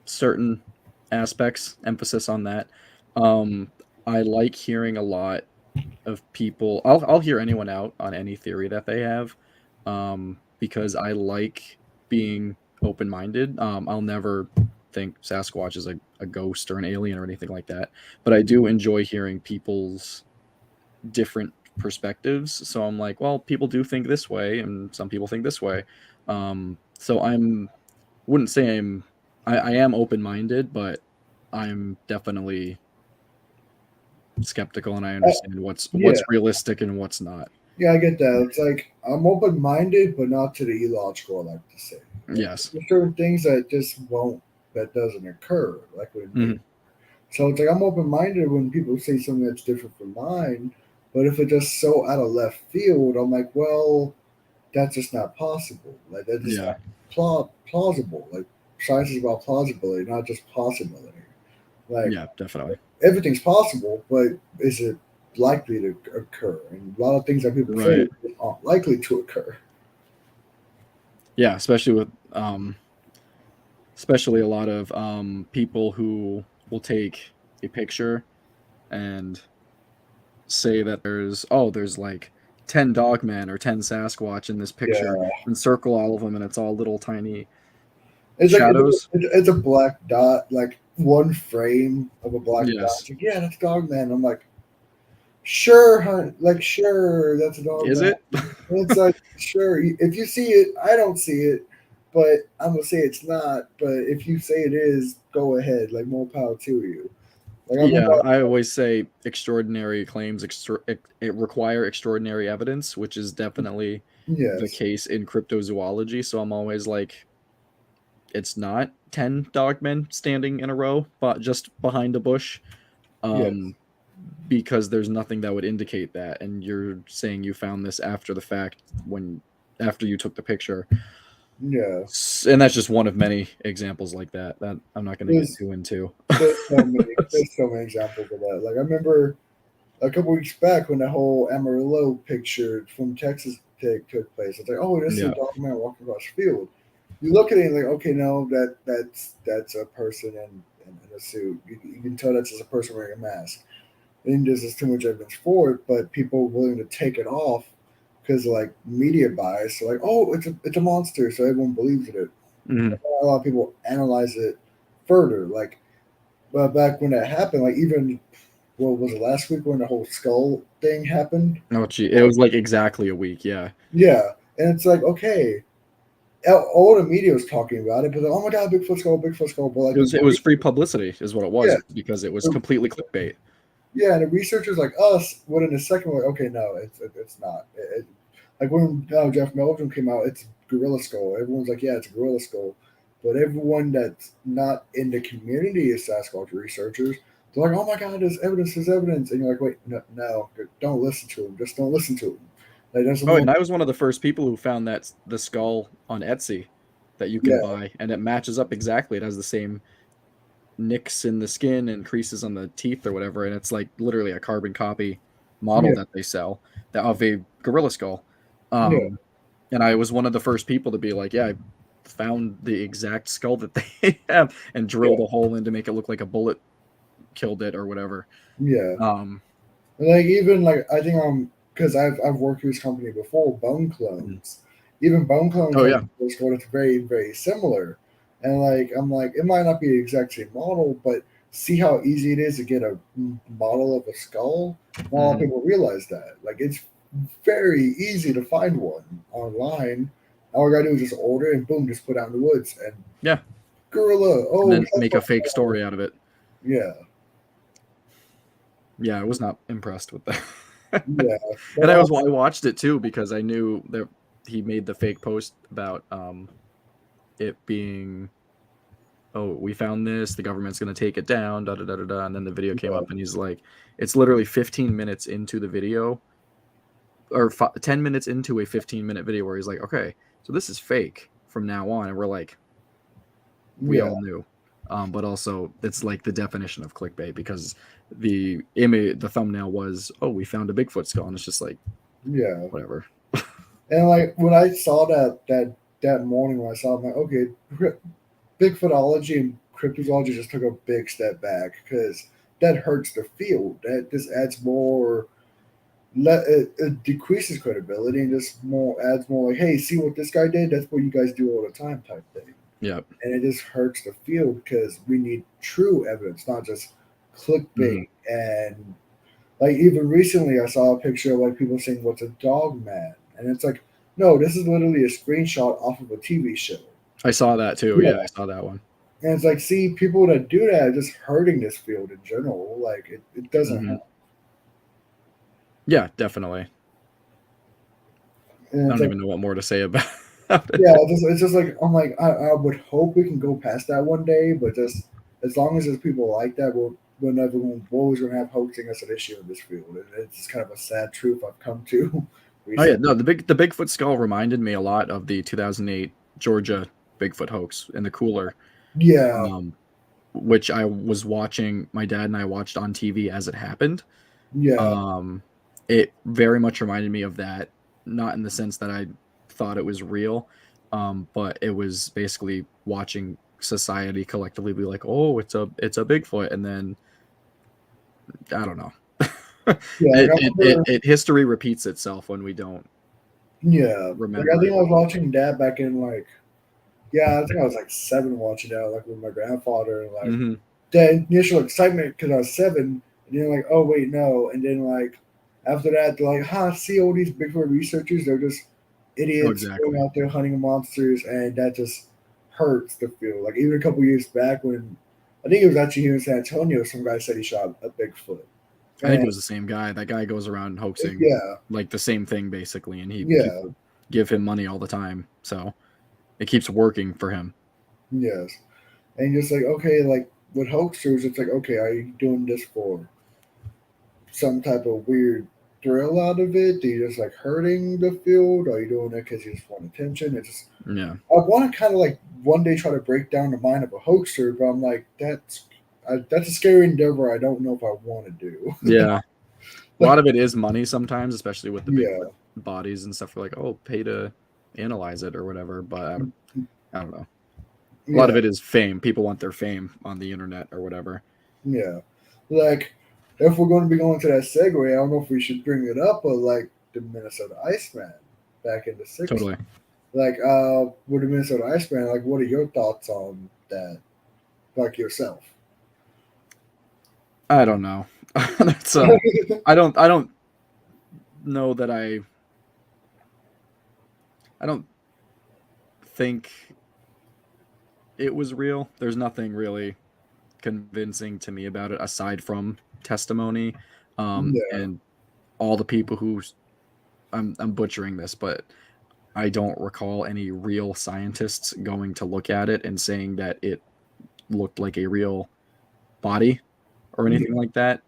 [SPEAKER 2] Certain aspects, emphasis on that. Um, I like hearing a lot of people. I'll hear anyone out on any theory that they have, because I like being open minded. I'll never think Sasquatch is a ghost or an alien or anything like that, but I do enjoy hearing people's different perspectives. So I'm like, well, people do think this way, and some people think this way. So I'm wouldn't say I am open minded, but I'm definitely skeptical, and I
[SPEAKER 1] uh,
[SPEAKER 2] understand
[SPEAKER 1] yeah.
[SPEAKER 2] what's realistic and what's not.
[SPEAKER 1] Yeah, I get that. It's like I'm open minded, but not to the illogical. I like to say, like,
[SPEAKER 2] Yes.
[SPEAKER 1] there's certain things that just won't, that doesn't occur, like with nature.
[SPEAKER 2] Hmm.
[SPEAKER 1] So it's like I'm open minded when people say something that's different from mine, but if it's just so out of left field, I'm like, well, that's just not possible. Like that's just
[SPEAKER 2] Yeah.
[SPEAKER 1] not plausible. Like science is about plausibility, not just possibility. Like
[SPEAKER 2] Yeah, definitely.
[SPEAKER 1] everything's possible, but is it likely to occur? And a lot of things that people say
[SPEAKER 2] Right.
[SPEAKER 1] aren't likely to occur.
[SPEAKER 2] Yeah, especially with especially a lot of people who will take a picture and say that there's like 10 dogmen or 10 Sasquatch in this picture
[SPEAKER 1] Yeah,
[SPEAKER 2] and circle all of them, and it's all little tiny
[SPEAKER 1] it's like
[SPEAKER 2] shadows.
[SPEAKER 1] it's a black dot, like one frame of a black dot.
[SPEAKER 2] Yes.
[SPEAKER 1] It's like, yeah, that's dog man. I'm like, sure, hun, like sure, that's a dog
[SPEAKER 2] Is
[SPEAKER 1] man.
[SPEAKER 2] it?
[SPEAKER 1] And it's like, sure, if you see it, I don't see it, but I'm gonna say it's not. But if you say it is, go ahead. Like more power to you. Like I remember,
[SPEAKER 2] Yeah, I always say extraordinary claims it require extraordinary evidence, which is definitely the
[SPEAKER 1] yes,
[SPEAKER 2] case in cryptozoology. So I'm always like, it's not 10 dogmen standing in a row, but just behind a bush,
[SPEAKER 1] yes,
[SPEAKER 2] um, because there's nothing that would indicate that. And you're saying you found this after the fact after you took the picture.
[SPEAKER 1] yeah.
[SPEAKER 2] And that's just one of many examples like that I'm not going to get
[SPEAKER 1] There's
[SPEAKER 2] too into.
[SPEAKER 1] there's so many examples of that. Like I remember a couple weeks back when that whole Amarillo picture from Texas took place. It's like, oh, this is a
[SPEAKER 2] Yeah.
[SPEAKER 1] dog man walking across the field. You look at it and like, okay, no, that's a person in a suit. You can tell that's just a person wearing a mask. And there's just too much evidence for it, but people are willing to take it off because like media bias. So like, oh, it's a monster, so everyone believes in it.
[SPEAKER 2] Mhm.
[SPEAKER 1] A lot of people analyze it further. Like, but back when that happened, like even what was it last week when the whole skull thing happened?
[SPEAKER 2] Oh, gee, it was like exactly a week. Yeah.
[SPEAKER 1] Yeah, and it's like okay, all the media was talking about it, but like, oh my god, Bigfoot skull, but like
[SPEAKER 2] It was free publicity, is what it
[SPEAKER 1] yeah,
[SPEAKER 2] was, because it was completely clickbait.
[SPEAKER 1] yeah, and the researchers like us went in a second like, okay, no, it's not. Like when Jeff Meldrum came out, it's gorilla skull. Everyone's like, yeah, it's a gorilla skull, but everyone that's not in the community of Sasquatch researchers, they're like, oh my god, there's evidence, and you're like, wait, no, don't listen to him, just don't listen to him. Like that's
[SPEAKER 2] Oh,
[SPEAKER 1] one,
[SPEAKER 2] and I was one of the first people who found the skull on Etsy that you can
[SPEAKER 1] yeah,
[SPEAKER 2] buy, and it matches up exactly. It has the same nicks in the skin and creases on the teeth or whatever, and it's like literally a carbon copy model
[SPEAKER 1] Yeah,
[SPEAKER 2] that they sell of a gorilla skull.
[SPEAKER 1] yeah,
[SPEAKER 2] And I was one of the first people to be like, yeah, I found the exact skull that they have and
[SPEAKER 1] yeah,
[SPEAKER 2] drilled a hole in to make it look like a bullet killed it or whatever.
[SPEAKER 1] yeah.
[SPEAKER 2] Um,
[SPEAKER 1] Like even like I think because I've worked with this company before, Bone
[SPEAKER 2] mhm.
[SPEAKER 1] Clones. Even Bone Clones
[SPEAKER 2] Oh
[SPEAKER 1] has
[SPEAKER 2] yeah,
[SPEAKER 1] a score that's very very similar, and like I'm like it might not be the exact same model, but see how easy it is to get a model of a skull. Not a lot of
[SPEAKER 2] hmm
[SPEAKER 1] people realize that. Like it's very easy to find one online. All I gotta do is just order and boom, just put out in the woods and
[SPEAKER 2] yeah,
[SPEAKER 1] gorilla.
[SPEAKER 2] and
[SPEAKER 1] Oh,
[SPEAKER 2] then
[SPEAKER 1] that's
[SPEAKER 2] make a
[SPEAKER 1] what.
[SPEAKER 2] fake story out of it.
[SPEAKER 1] Yeah,
[SPEAKER 2] Yeah, I was not impressed with that.
[SPEAKER 1] yeah. But
[SPEAKER 2] And I watched it too because I knew that he made the fake post about it being, oh, we found this, the government's gonna take it down, da da da da da, and then the video came
[SPEAKER 1] yeah,
[SPEAKER 2] up and he's like, it's literally 15 minutes into the video or 10 minutes into a 15-minute video where he's like, okay, so this is fake from now on, and we're like, we
[SPEAKER 1] yeah,
[SPEAKER 2] all knew. But also it's like the definition of clickbait because the image, the thumbnail was, oh, we found a Bigfoot skull, and it's just like,
[SPEAKER 1] yeah.
[SPEAKER 2] whatever.
[SPEAKER 1] And like when I saw that morning when I saw it, I'm like, okay, Bigfootology and cryptozoology just took a big step back because that hurts the field. That just adds more. It decreases credibility and just more adds more like, hey, see what this guy did? That's what you guys do all the time, type thing.
[SPEAKER 2] Yeah.
[SPEAKER 1] And it just hurts the field because we need true evidence, not just
[SPEAKER 2] hmm
[SPEAKER 1] clickbait. And like even recently, I saw a picture of like people saying, "What's a dog man?" And it's like, no, this is literally a screenshot off of a TV show.
[SPEAKER 2] I saw that too.
[SPEAKER 1] Yeah,
[SPEAKER 2] Yeah, I saw that one.
[SPEAKER 1] and it's like, see, people that do that are just hurting this field in general. Like it doesn't
[SPEAKER 2] hmm
[SPEAKER 1] help.
[SPEAKER 2] Yeah, definitely.
[SPEAKER 1] And
[SPEAKER 2] I
[SPEAKER 1] it's
[SPEAKER 2] don't
[SPEAKER 1] like,
[SPEAKER 2] even know what more to say about
[SPEAKER 1] yeah,
[SPEAKER 2] it.
[SPEAKER 1] it's just like I'm like I would hope we can go past that one day, but just as long as there's people like that, we're always gonna have hoaxing as an issue in this field, and it's kind of a sad truth I've come to
[SPEAKER 2] Oh yeah,
[SPEAKER 1] recently.
[SPEAKER 2] no, the Bigfoot skull reminded me a lot of the 2008 Georgia Bigfoot hoax in the cooler,
[SPEAKER 1] Yeah,
[SPEAKER 2] um, which I was watching. My dad and I watched on TV as it happened.
[SPEAKER 1] yeah,
[SPEAKER 2] Um, it very much reminded me of that, not in the sense that I thought it was real, but it was basically watching society collectively be like, "Oh, it's a Bigfoot," and then I don't know.
[SPEAKER 1] yeah. Like I remember.
[SPEAKER 2] It history repeats itself when we don't
[SPEAKER 1] Yeah, like I
[SPEAKER 2] remember
[SPEAKER 1] think
[SPEAKER 2] it.
[SPEAKER 1] I was watching that back in like yeah, I think I was like 7 watching that like with my grandfather and like
[SPEAKER 2] hmm
[SPEAKER 1] the initial excitement because I was 7 and then like oh wait no and then like after that they're like see all these Bigfoot researchers they're just
[SPEAKER 2] Oh,
[SPEAKER 1] idiots going
[SPEAKER 2] exactly.
[SPEAKER 1] out there hunting monsters and that just hurts the field. Like even a couple years back when I think it was actually here in San Antonio, some guy said he shot a Bigfoot
[SPEAKER 2] I think it
[SPEAKER 1] and
[SPEAKER 2] was the same guy. That guy goes around hoaxing
[SPEAKER 1] yeah,
[SPEAKER 2] like the same thing basically, and
[SPEAKER 1] yeah,
[SPEAKER 2] people give him money all the time, so it keeps working for him.
[SPEAKER 1] yes. And just like okay, like with hoaxers, it's like okay, are you doing this for some type of weird thrill out of it? Do you just like hurting the field? Are you doing it because you just want attention? It's just
[SPEAKER 2] Yeah,
[SPEAKER 1] I want to kind of like one day try to break down the mind of a hoaxer, but I'm like that's a scary endeavor. I don't know if I want to do.
[SPEAKER 2] yeah. A lot
[SPEAKER 1] Like
[SPEAKER 2] of it is money sometimes, especially with the
[SPEAKER 1] yeah,
[SPEAKER 2] Bigfoot bodies and stuff. We're like, oh, pay to analyze it or whatever. But I don't know. A lot of
[SPEAKER 1] yeah,
[SPEAKER 2] it is fame. People want their fame on the internet or whatever.
[SPEAKER 1] yeah. Like if we're going to be going to that segue, I don't know if we should bring it up, but like the Minnesota Iceman back in the '60s.
[SPEAKER 2] Totally.
[SPEAKER 1] Like, with the Minnesota Iceman, like, what are your thoughts on that? Like yourself?
[SPEAKER 2] I don't know. That's I don't know that I don't think it was real. There's nothing really convincing to me about it aside from testimony,
[SPEAKER 1] Yeah,
[SPEAKER 2] and all the people who I'm butchering this, but I don't recall any real scientists going to look at it and saying that it looked like a real body or anything
[SPEAKER 1] yeah,
[SPEAKER 2] like that.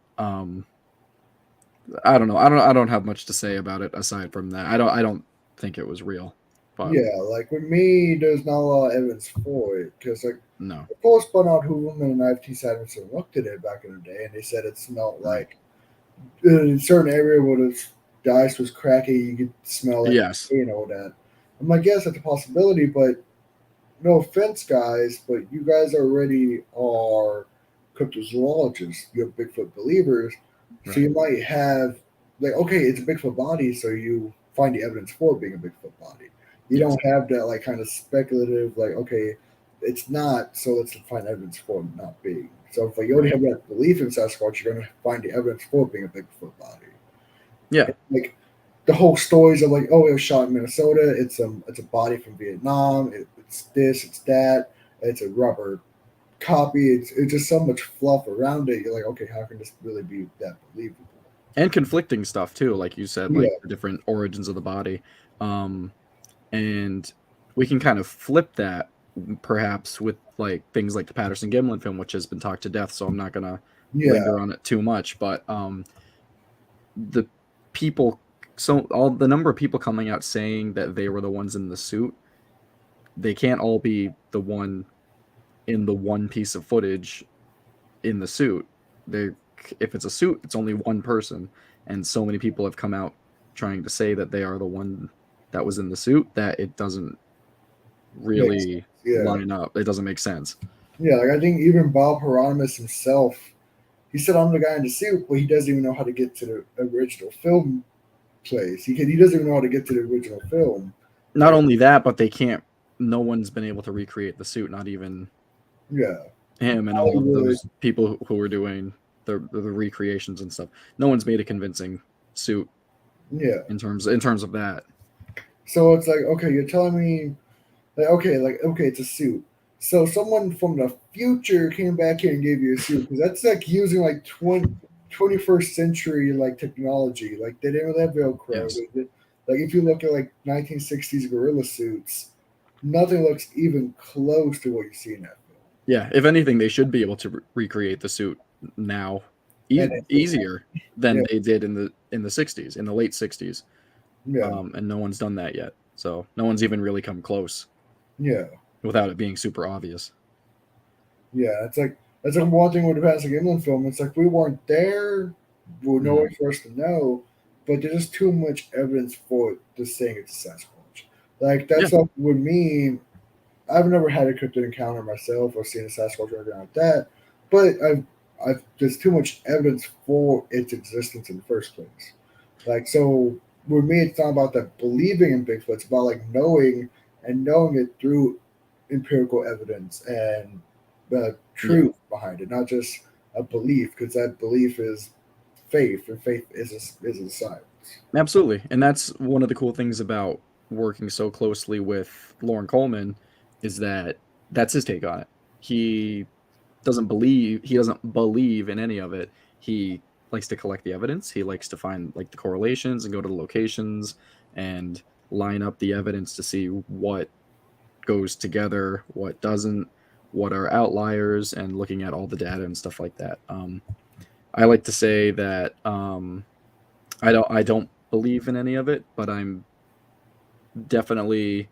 [SPEAKER 2] I don't know. I don't have much to say about it aside from that. I don't think it was real. But
[SPEAKER 1] Yeah, like with me, there's not a lot of evidence for it because like
[SPEAKER 2] no,
[SPEAKER 1] the post spun out who women and IFT Samuelson looked at it back in the day, and they said it smelled
[SPEAKER 2] right.
[SPEAKER 1] like in a certain area where the ice was cracking, you could smell like
[SPEAKER 2] Yes.
[SPEAKER 1] and all that. I'm like, yes, that's a possibility, but no offense, guys, but you guys already are cryptozoologists. You're Bigfoot believers, so
[SPEAKER 2] Right.
[SPEAKER 1] you might have like, okay, it's a Bigfoot body, so you find the evidence for it being a Bigfoot body. You
[SPEAKER 2] Yes.
[SPEAKER 1] don't have that like kind of speculative, like, okay, it's not, so let's find evidence for it not being. So if like, you already
[SPEAKER 2] Right.
[SPEAKER 1] have that belief in Sasquatch, you're gonna find the evidence for it being a Bigfoot body.
[SPEAKER 2] Yeah.
[SPEAKER 1] Like the whole stories of like, oh, it was shot in Minnesota. It's a body from Vietnam. It's this. It's that. It's a rubber copy. It's just so much fluff around it. You're like, okay, how can this really be that believable?
[SPEAKER 2] And conflicting stuff too, like you said, like
[SPEAKER 1] Yeah,
[SPEAKER 2] the different origins of the body. Um, and we can kind of flip that perhaps with like things like the Patterson Gimlin film, which has been talked to death. So I'm not gonna
[SPEAKER 1] yeah,
[SPEAKER 2] linger on it too much. But the people, so all the number of people coming out saying that they were the ones in the suit, they can't all be the one in the one piece of footage in the suit. They, if it's a suit, it's only one person, and so many people have come out trying to say that they are the one that was in the suit that it doesn't
[SPEAKER 1] makes sense.
[SPEAKER 2] really
[SPEAKER 1] Yeah,
[SPEAKER 2] line up. It doesn't make sense.
[SPEAKER 1] yeah. Like I think even Bob Hieronymus himself, he said I'm the guy in the suit, but he doesn't even know how to get to the original film place. He doesn't even know how to get to the original film.
[SPEAKER 2] Not only that, but they can't. No one's been able to recreate the suit. Not even
[SPEAKER 1] Yeah,
[SPEAKER 2] him and all of
[SPEAKER 1] Hollywood.
[SPEAKER 2] those people who were doing the recreations and stuff. No one's made a convincing suit
[SPEAKER 1] Yeah.
[SPEAKER 2] in terms of that.
[SPEAKER 1] So it's like, okay, you're telling me like okay, it's a suit. So someone from the future came back here and gave you a suit because that's like using like 21st century like technology. Like they didn't really have Velcro.
[SPEAKER 2] Yes.
[SPEAKER 1] Like if you look at like 1960s gorilla suits, nothing looks even close to what you see in that film.
[SPEAKER 2] Yeah. If anything, they should be able to recreate the suit now
[SPEAKER 1] And it's
[SPEAKER 2] easier
[SPEAKER 1] yeah,
[SPEAKER 2] than they did in the 60s, in the late 60s.
[SPEAKER 1] yeah,
[SPEAKER 2] And no one's done that yet. So no one's even really come close
[SPEAKER 1] yeah,
[SPEAKER 2] without it being super obvious.
[SPEAKER 1] yeah. It's like that's like one thing with the Pacific Inland film. It's like we weren't there. We're no
[SPEAKER 2] Mhm.
[SPEAKER 1] way for us to know, but there's just too much evidence for it to saying it's a Sasquatch. Like
[SPEAKER 2] Yeah.
[SPEAKER 1] that's like with me. I've never had a cryptid encounter myself or seen a Sasquatch or anything like that, but there's too much evidence for its existence in the first place. Like so, with me, it's not about that believing in Bigfoot. It's about like knowing and knowing it through empirical evidence and the
[SPEAKER 2] Yeah.
[SPEAKER 1] truth behind it, not just a belief, because that belief is faith, and faith is a science.
[SPEAKER 2] Absolutely. And that's one of the cool things about working so closely with Lauren Coleman is that that's his take on it. He doesn't believe in any of it. He likes to collect the evidence. He likes to find like the correlations and go to the locations and line up the evidence to see what goes together, what doesn't, what are outliers, and looking at all the data and stuff like that. I like to say that I don't believe in any of it, but I'm definitely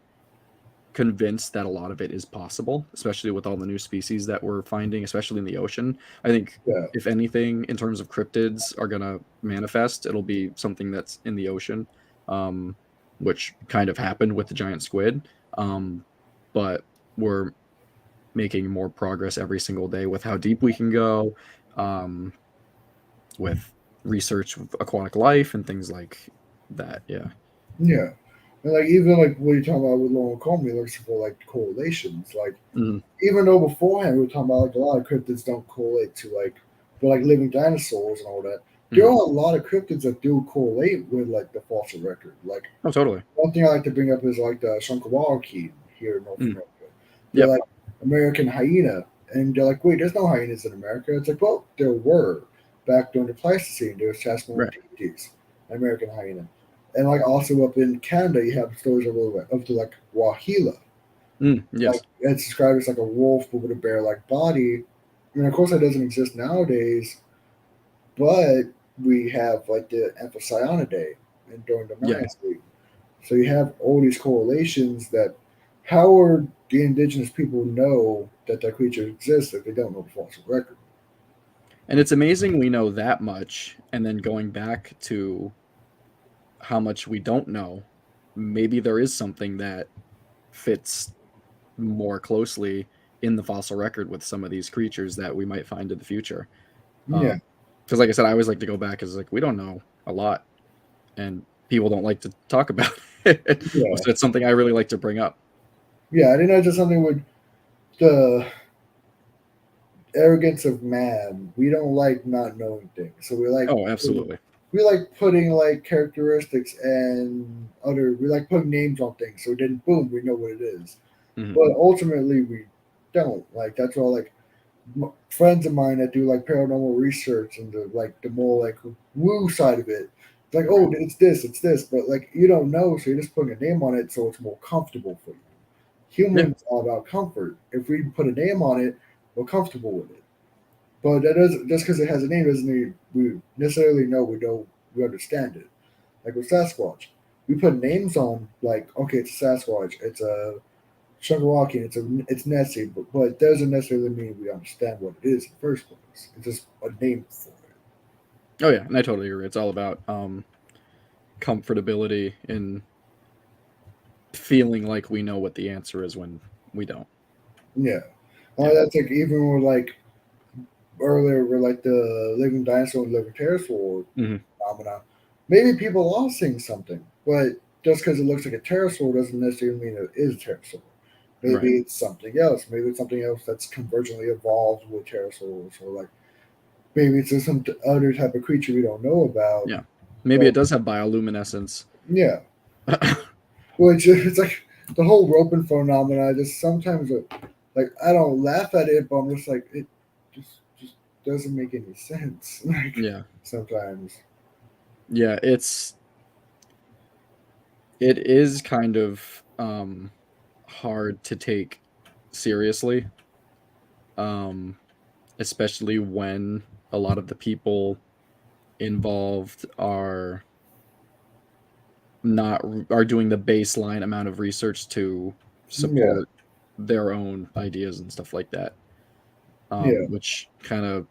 [SPEAKER 2] convinced that a lot of it is possible, especially with all the new species that we're finding, especially in the ocean. I think
[SPEAKER 1] Yeah,
[SPEAKER 2] if anything, in terms of cryptids are gonna manifest, it'll be something that's in the ocean, um, which kind of happened with the giant squid. But we're making more progress every single day with how deep we can go, um, with research with aquatic life and things like that. Yeah.
[SPEAKER 1] yeah. And like even like what you're talking about with Lauren Comey looks for like correlations. Like
[SPEAKER 2] Mhm.
[SPEAKER 1] even though beforehand we were talking about like a lot of cryptids don't correlate to like but like living dinosaurs and all that. There are
[SPEAKER 2] Mhm.
[SPEAKER 1] a lot of cryptids that do correlate with like the fossil record. Like
[SPEAKER 2] Oh, totally.
[SPEAKER 1] one thing I like to bring up is like the Shankawaki here in North
[SPEAKER 2] Mm.
[SPEAKER 1] America. They're
[SPEAKER 2] Yep.
[SPEAKER 1] like American hyena. And they're like, wait, there's no hyenas in America. It's like, well, there were back during the Pleistocene. There was
[SPEAKER 2] Right.
[SPEAKER 1] Chasmodonthes, American hyena. And like also up in Canada, you have stories of up to like Wahila.
[SPEAKER 2] Yes.
[SPEAKER 1] Like it's described as like a wolf but with a bear-like body. And of course, that doesn't exist nowadays. But we have like the Amphicyonidae and during the
[SPEAKER 2] Yeah.
[SPEAKER 1] Mayans. So you have all these correlations that how are the indigenous people know that that creature exists if they don't know the fossil record?
[SPEAKER 2] And it's amazing we know that much, and then going back to how much we don't know, maybe there is something that fits more closely in the fossil record with some of these creatures that we might find in the future.
[SPEAKER 1] Yeah,
[SPEAKER 2] Because like I said, I always like to go back as like we don't know a lot, and people don't like to talk about it.
[SPEAKER 1] yeah,
[SPEAKER 2] So it's something I really like to bring up.
[SPEAKER 1] yeah. I think that's just something with the arrogance of man. We don't like not knowing things, so
[SPEAKER 2] Oh, absolutely.
[SPEAKER 1] we like putting like characteristics and other. We like putting names on things, so then boom, we know what it is.
[SPEAKER 2] Hmm.
[SPEAKER 1] But ultimately, we don't. Like that's all. Like friends of mine that do like paranormal research and the more like woo side of it. It's like, oh, it's this, but like you don't know, so you're just putting a name on it, so it's more comfortable for you.
[SPEAKER 2] Yeah,
[SPEAKER 1] Humans are about comfort. If we put a name on it, we're comfortable with it. But that doesn't just because it has a name doesn't mean we necessarily know we understand it. Like with Sasquatch, we put names on like okay, it's a Sasquatch, it's a Chugawaki, it's Nessie, but it doesn't necessarily mean we understand what it is in the first place. It's just a name for it.
[SPEAKER 2] oh yeah, and I totally agree. It's all about comfortability and feeling like we know what the answer is when we don't.
[SPEAKER 1] Yeah.
[SPEAKER 2] Yeah.
[SPEAKER 1] That's like even with like earlier with like the living dinosaur and living pterosaur
[SPEAKER 2] Hmm.
[SPEAKER 1] phenomena. Maybe people are seeing something, but just because it looks like a pterosaur doesn't necessarily mean it is a pterosaur.
[SPEAKER 2] Right.
[SPEAKER 1] Maybe it's something else. Maybe it's something else that's convergently evolved with pterosaurs, or like maybe it's just some other type of creature we don't know about.
[SPEAKER 2] Yeah. Maybe
[SPEAKER 1] But
[SPEAKER 2] it does have bioluminescence.
[SPEAKER 1] yeah, which it's like the whole roping phenomena. I just sometimes like I don't laugh at it, but I'm just like it just doesn't make any sense. Like
[SPEAKER 2] Yeah.
[SPEAKER 1] sometimes,
[SPEAKER 2] Yeah, it is kind of hard to take seriously, um especially when a lot of the people involved not are doing the baseline amount of research to
[SPEAKER 1] yeah,
[SPEAKER 2] support their own ideas and stuff like that,
[SPEAKER 1] yeah,
[SPEAKER 2] which kind of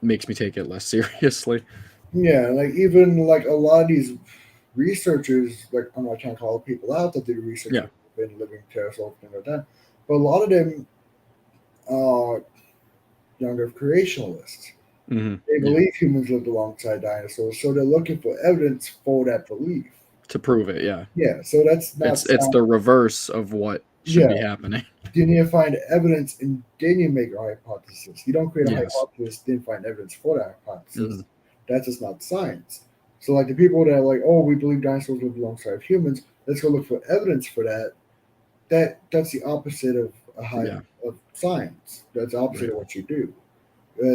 [SPEAKER 2] makes me take it less seriously.
[SPEAKER 1] yeah. Like even like a lot of these researchers, like I'm not trying to call people out that do research
[SPEAKER 2] Yeah.
[SPEAKER 1] within living pterosaurs and things like that, but a lot of them are younger creationalists.
[SPEAKER 2] Hmm.
[SPEAKER 1] They
[SPEAKER 2] Yeah.
[SPEAKER 1] believe humans lived alongside dinosaurs, so they're looking for evidence for that belief.
[SPEAKER 2] To prove it, yeah.
[SPEAKER 1] Yeah, so that's not
[SPEAKER 2] It's
[SPEAKER 1] science.
[SPEAKER 2] the reverse of what should
[SPEAKER 1] Yeah,
[SPEAKER 2] be happening.
[SPEAKER 1] you need to find evidence and then you make a hypothesis. You don't create a
[SPEAKER 2] Yes.
[SPEAKER 1] hypothesis, then find evidence for that
[SPEAKER 2] Hmm.
[SPEAKER 1] hypothesis. That's just not science. So, like the people that are like, oh, we believe dinosaurs lived alongside humans, let's go look for evidence for that. That's the opposite of
[SPEAKER 2] Yeah.
[SPEAKER 1] of science. That's the opposite
[SPEAKER 2] Right.
[SPEAKER 1] of what you do.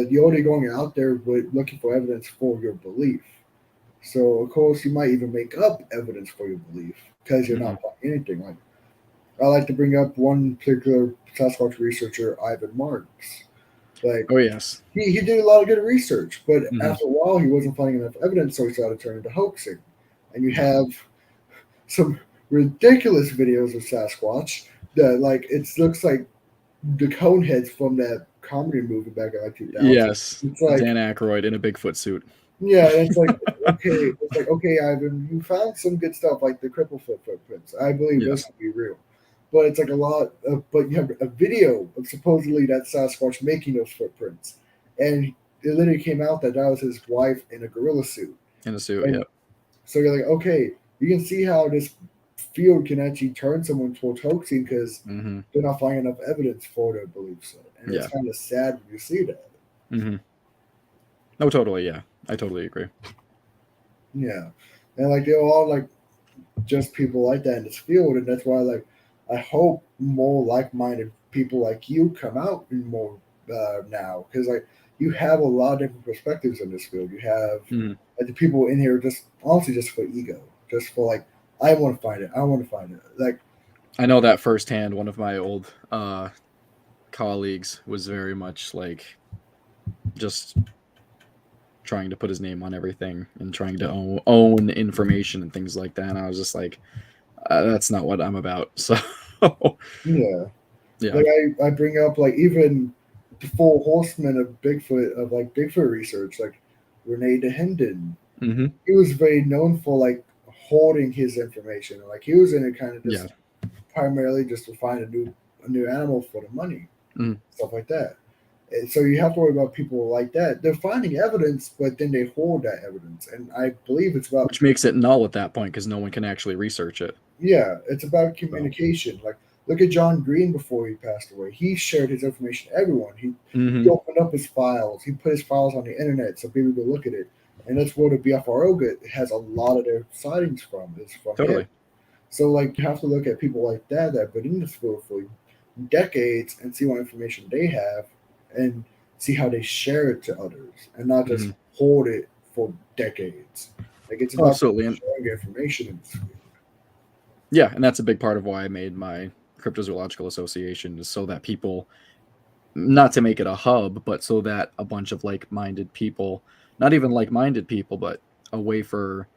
[SPEAKER 1] You're only going out there with looking for evidence for your belief. So, of course, you might even make up evidence for your belief because you're
[SPEAKER 2] Hmm.
[SPEAKER 1] not finding anything. Like I like to bring up one particular Sasquatch researcher, Ivan Marks. Like
[SPEAKER 2] Oh yes.
[SPEAKER 1] he did a lot of good research, but
[SPEAKER 2] Hmm.
[SPEAKER 1] after a while he wasn't finding enough evidence, so he started turning to hoaxing. And you
[SPEAKER 2] Yeah.
[SPEAKER 1] have some ridiculous videos of Sasquatch that like it looks like the Coneheads from that comedy movie back in like 2000.
[SPEAKER 2] Yes.
[SPEAKER 1] It's like
[SPEAKER 2] Dan Aykroyd in a Bigfoot suit.
[SPEAKER 1] yeah, and it's like okay, Ivan, you found some good stuff like the cripple footprints. I believe those
[SPEAKER 2] Yes.
[SPEAKER 1] to be real, but it's like a lot. But you have a video of supposedly that Sasquatch making those footprints, and it literally came out that that was his wife in a gorilla suit.
[SPEAKER 2] In a suit.
[SPEAKER 1] And
[SPEAKER 2] Yep.
[SPEAKER 1] so you're like, okay, you can see how this field can actually turn someone towards hoaxing because
[SPEAKER 2] Hmm.
[SPEAKER 1] they're not finding enough evidence for their beliefs, and it's
[SPEAKER 2] Yeah.
[SPEAKER 1] kind of sad when you see that.
[SPEAKER 2] Hmm. Oh, totally. Yeah. I totally agree.
[SPEAKER 1] Yeah, and like they're all like just people like that in this field, and that's why like I hope more like-minded people like you come out and more now because like you have a lot of different perspectives in this field. You have
[SPEAKER 2] Hmm.
[SPEAKER 1] like the people in here just honestly just for ego, just for like I want to find it, I want to find it. Like
[SPEAKER 2] I know that firsthand. One of my old colleagues was very much like just trying to put his name on everything and trying to own information and things like that. And I was just like, that's not what I'm about. So
[SPEAKER 1] Yeah.
[SPEAKER 2] yeah.
[SPEAKER 1] Like I bring up like even the four horsemen of Bigfoot of like Bigfoot research, like Rene Hendon.
[SPEAKER 2] Hmm.
[SPEAKER 1] He was very known for like hoarding his information. Like he was in it kind of
[SPEAKER 2] Yeah.
[SPEAKER 1] just primarily just to find a new animal for the money,
[SPEAKER 2] Mm.
[SPEAKER 1] stuff like that. And so you have to worry about people like that. They're finding evidence, but then they hoard that evidence. And I believe it's about
[SPEAKER 2] Which makes it null at that point because no one can actually research it.
[SPEAKER 1] yeah, it's about
[SPEAKER 2] So.
[SPEAKER 1] communication. Like look at John Green before he passed away. He shared his information to everyone. He
[SPEAKER 2] Hmm.
[SPEAKER 1] opened up his files. He put his files on the internet so people could look at it. And that's where the BFRO has a lot of their sightings from. Is from him.
[SPEAKER 2] Totally.
[SPEAKER 1] So like you have to look at people like that have been in this field for decades and see what information they have and see how they share it to others and not just
[SPEAKER 2] Hmm.
[SPEAKER 1] hoard it for decades. Like it's
[SPEAKER 2] Oh,
[SPEAKER 1] about
[SPEAKER 2] absolutely. And
[SPEAKER 1] sharing information in this field.
[SPEAKER 2] yeah, and that's a big part of why I made my cryptozoological association, is so that people, not to make it a hub, but so that a bunch of like-minded people, not even like-minded people, but a way for